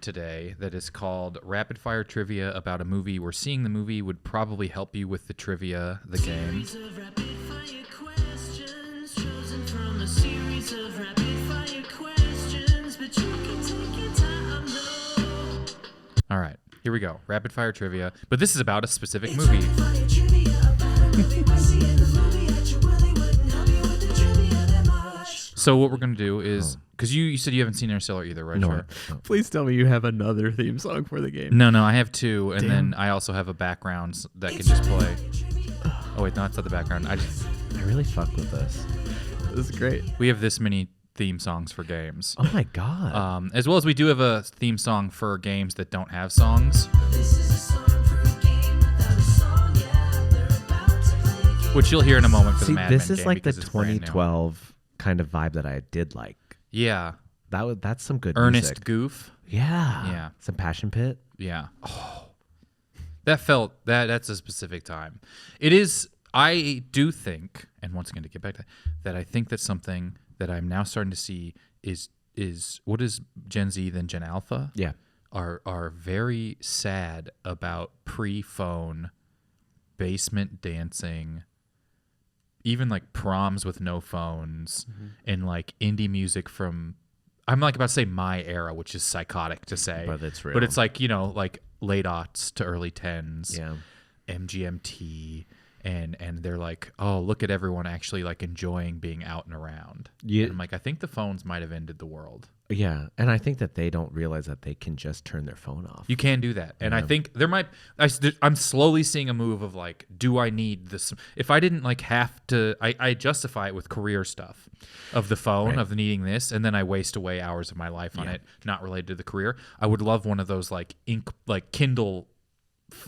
today that is called Rapid Fire Trivia about a movie. Where seeing the movie would probably help you with the trivia, the game. All right, here we go. Rapid fire trivia. But this is about a specific movie. So what we're going to do is, because you said you haven't seen Interstellar either, right? No. Char? Please tell me you have another theme song for the game. No, I have 2, and then I also have a background that can just play. Oh wait, no, it's not the background. I really fuck with this. This is great. We have this many theme songs for games. Oh my god. As well as we do have a theme song for games that don't have songs. Which you'll hear in a moment for the Mad Men this is game like the because it's brand new. 2012 kind of vibe that I did like. Yeah. That's some good Ernest music. Goof. Yeah. Yeah. Some Passion Pit. Yeah. Oh. That's a specific time. It is, I do think, and once again to get back to that, I think that's something that I'm now starting to see is what is Gen Z then Gen Alpha? Yeah. Are very sad about pre-phone basement dancing, even like proms with no phones, and like indie music from, I'm like about to say my era, which is psychotic to say, But it's real. But it's like, like late aughts to early 10s, Yeah. MGMT, and they're like, oh, look at everyone actually like enjoying being out and around. Yeah. And I'm like, I think the phones might have ended the world. Yeah. And I think that they don't realize that they can just turn their phone off. You can do that. And I think I'm slowly seeing a move of like, do I need this? If I didn't like have to, I justify it with career stuff of the phone, Right. of needing this, and then I waste away hours of my life on it, not related to the career. I would love one of those like Kindle.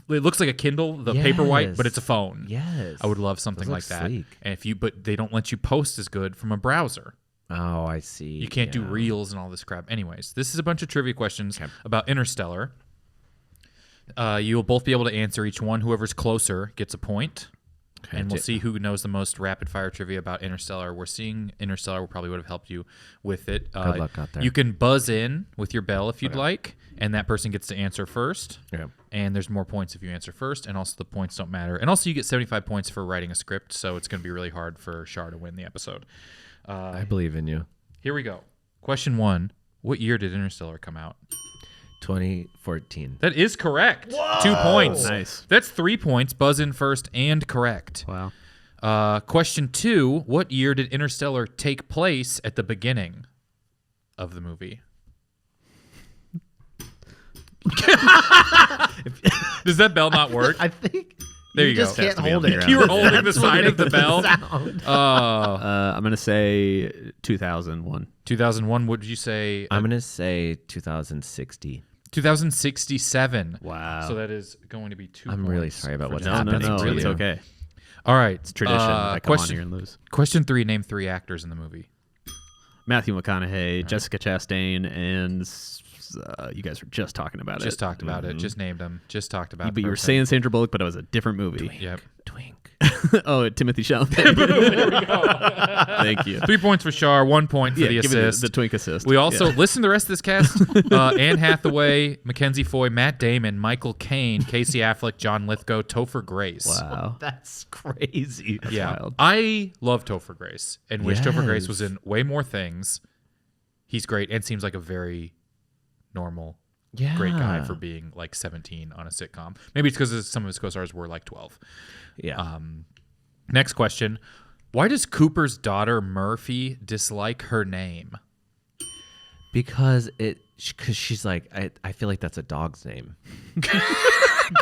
It looks like a Kindle, the Paperwhite, but it's a phone. Yes. I would love something Those like look that. sleek. And but they don't let you post as good from a browser. Oh, I see. You can't do reels and all this crap. Anyways, this is a bunch of trivia questions about Interstellar. You'll both be able to answer each one. Whoever's closer gets a point. Okay. And we'll see who knows the most rapid fire trivia about Interstellar. We're seeing Interstellar probably would have helped you with it. Good luck out there. You can buzz in with your bell if you'd like. and that person gets to answer first. Yeah. And there's more points if you answer first, and also the points don't matter. And also you get 75 points for writing a script, so it's going to be really hard for Shar to win the episode. I believe in you. Here we go. Question 1. What year did Interstellar come out? 2014. That is correct. Whoa! 2 points. Nice. That's 3 points. Buzz in first and correct. Wow. Question 2. What year did Interstellar take place at the beginning of the movie? Does that bell not work? I think there you just go. can't hold it. You were holding the side of the bell. I'm gonna say 2001. 2001. What did you say? I'm gonna say 2060. 2067. Wow. So that is going to be 2 I'm points. really sorry about for what's Jenson. happening. No, to it's you. okay. All right. It's tradition. I come on here and lose. Question 3. Name 3 actors in the movie. Matthew McConaughey, Jessica Chastain, and you guys were just talking about it. Just talked about it. Just named them. Just talked about it. But you were saying Sandra Bullock, but it was a different movie. Yep. Twink. Oh, Timothy Chalamet. There we go. Thank you. 3 points for Shar, 1 point for the give assist. it the twink assist. We also listen to the rest of this cast: Anne Hathaway, Mackenzie Foy, Matt Damon, Michael Caine, Casey Affleck, John Lithgow, Topher Grace. Wow. That's crazy. Yeah, wild. I love Topher Grace and wish Topher Grace was Yes. in way more things. He's great and seems like a very normal, great guy for being like 17 on a sitcom. Maybe it's because some of his co-stars were like 12. Yeah. Next question. Why does Cooper's daughter Murphy dislike her name? Because she's like, I feel like that's a dog's name.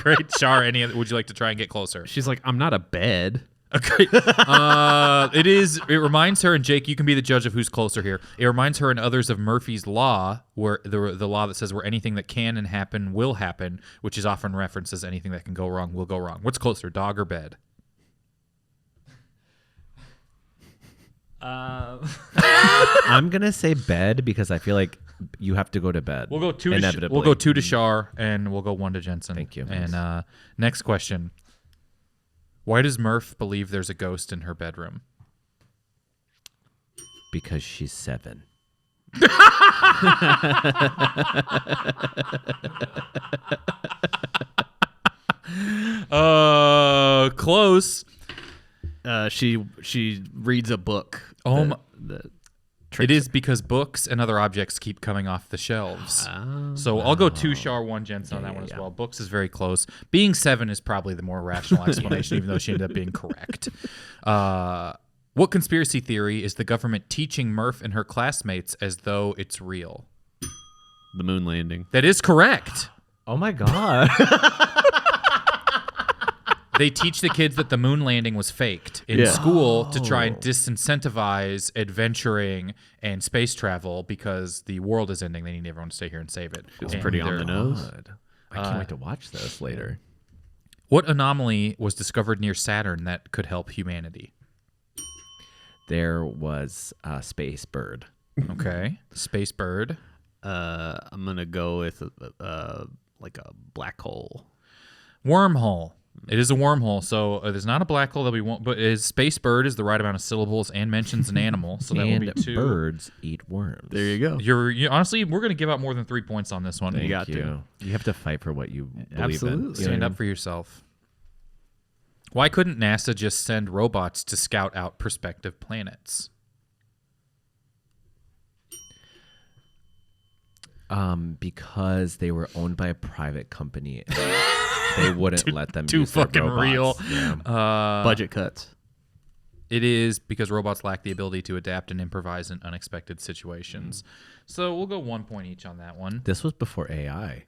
Great. Shar, would you like to try and get closer? She's like, I'm not a bed. Okay. It reminds her, and Jake, you can be the judge of who's closer here. It reminds her and others of Murphy's Law, where the law that says where anything that can and happen will happen, which is often referenced as anything that can go wrong will go wrong. What's closer, dog or bed? I'm gonna say bed because I feel like you have to go to bed. We'll go 2 inevitably. we'll go 2 to Shar, and we'll go 1 to Jenson. Thank you. And next question. Why does Murph believe there's a ghost in her bedroom? Because she's 7. Close. She reads a book. It is because books and other objects keep coming off the shelves. So I'll go 2 Shar, 1 Jensen on that one as well. Books is very close. Being 7 is probably the more rational explanation, even though she ended up being correct. What conspiracy theory is the government teaching Murph and her classmates as though it's real? The moon landing. That is correct. Oh my god. They teach the kids that the moon landing was faked in school to try and disincentivize adventuring and space travel because the world is ending. They need everyone to stay here and save it. Feels pretty on the nose. I can't wait to watch this later. What anomaly was discovered near Saturn that could help humanity? There was a space bird. Okay. Space bird. I'm gonna go with like a black hole. Wormhole. It is a wormhole, so there's not a black hole that we want, but space bird is the right amount of syllables and mentions an animal, so that will be 2. Birds eat worms. There you go. Honestly, we're going to give out more than 3 points on this one. You got you. to. You have to fight for what you believe in. Absolutely. Stand up for yourself. Why couldn't NASA just send robots to scout out prospective planets? Because they were owned by a private company. They wouldn't let them Too use their fucking robots. real. Yeah. Budget cuts. It is because robots lack the ability to adapt and improvise in unexpected situations. So we'll go 1 point each on that one. This was before AI.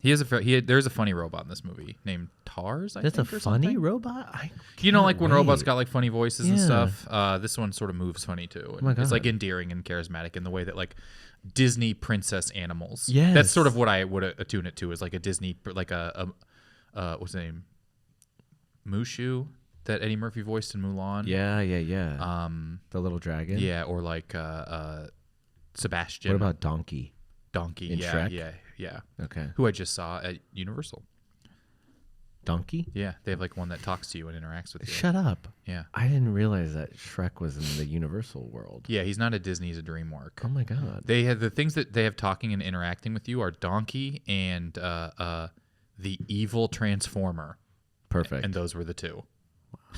There's a funny robot in this movie named Tars. That's a funny robot? You know, like when robots got like funny voices and Yeah. stuff. This one sort of moves funny too. my It's like God. endearing and charismatic in the way that like Disney princess animals. Yes. That's sort of what I would attune it to, is like a Disney, like a what's the name? Mushu that Eddie Murphy voiced in Mulan. Yeah. The little dragon. Yeah, or like Sebastian. What about Donkey? Donkey? in Yeah, Shrek? yeah. Okay. Who I just saw at Universal. donkey? Yeah, they have like one that talks to you and interacts with you. Shut up. Yeah. I didn't realize that Shrek was in the Universal world. Yeah, he's not a Disney, he's a DreamWorks. Oh my God. They have the things that they have talking and interacting with you are Donkey and the evil Transformer. Perfect. And those were the two.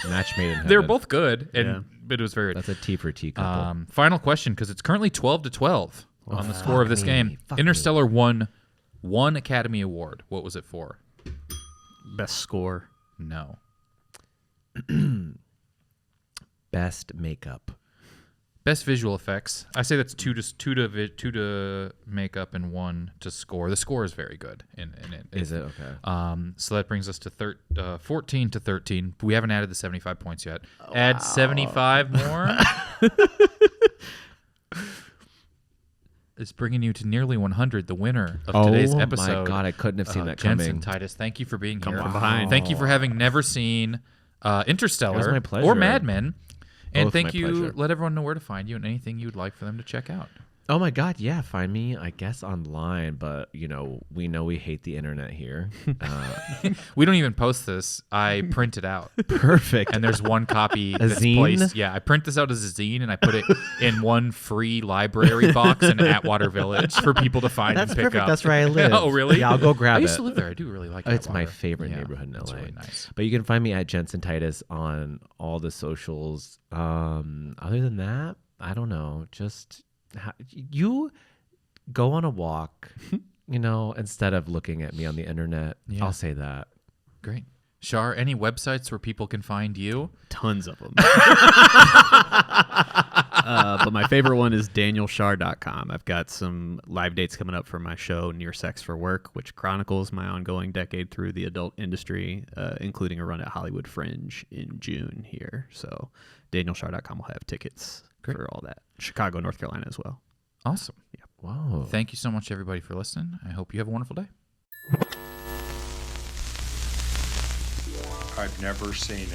Match made in heaven. They're both good, but it was very. That's a T for T couple. Final question, because it's currently 12-12 on the score of this game. Fuck Interstellar won one Academy Award. What was it for? Best score. No. Best makeup. Best visual effects. I say that's two to makeup and 1 to score. The score is very good. Is it? Okay. So that brings us to 14-13. We haven't added the 75 points yet. Add 75 more. It's bringing you to nearly 100, the winner of today's episode. Oh my God, I couldn't have seen that Jenson coming. Titus, thank you for being here. from behind. Thank you for having never seen Interstellar It was my pleasure. or Mad Men. And Both thank my you. pleasure. Let everyone know where to find you and anything you'd like for them to check out. Oh my God, yeah. Find me, I guess, online, but we know we hate the internet here. We don't even post this. I print it out. Perfect. And there's one copy A that's zine? placed. Yeah, I print this out as a zine and I put it in one free library box in Atwater Village for people to find That's and pick perfect. up. That's where I live. Oh, really? Yeah, I'll go grab I it. used to live there. I do really like it. It's my favorite neighborhood in LA. It's really nice. But you can find me at Jenson Titus on all the socials. Other than that, I don't know. Just you go on a walk, instead of looking at me on the internet. Yeah. I'll say that. Great. Shar, any websites where people can find you? Tons of them. But my favorite one is danielshar.com. I've got some live dates coming up for my show, Near Sex for Work, which chronicles my ongoing decade through the adult industry, including a run at Hollywood Fringe in June here. So danielshar.com will have tickets for all that. Chicago, North Carolina as well. Awesome. Yeah. Wow. Thank you so much, everybody, for listening. I hope you have a wonderful day. I've never seen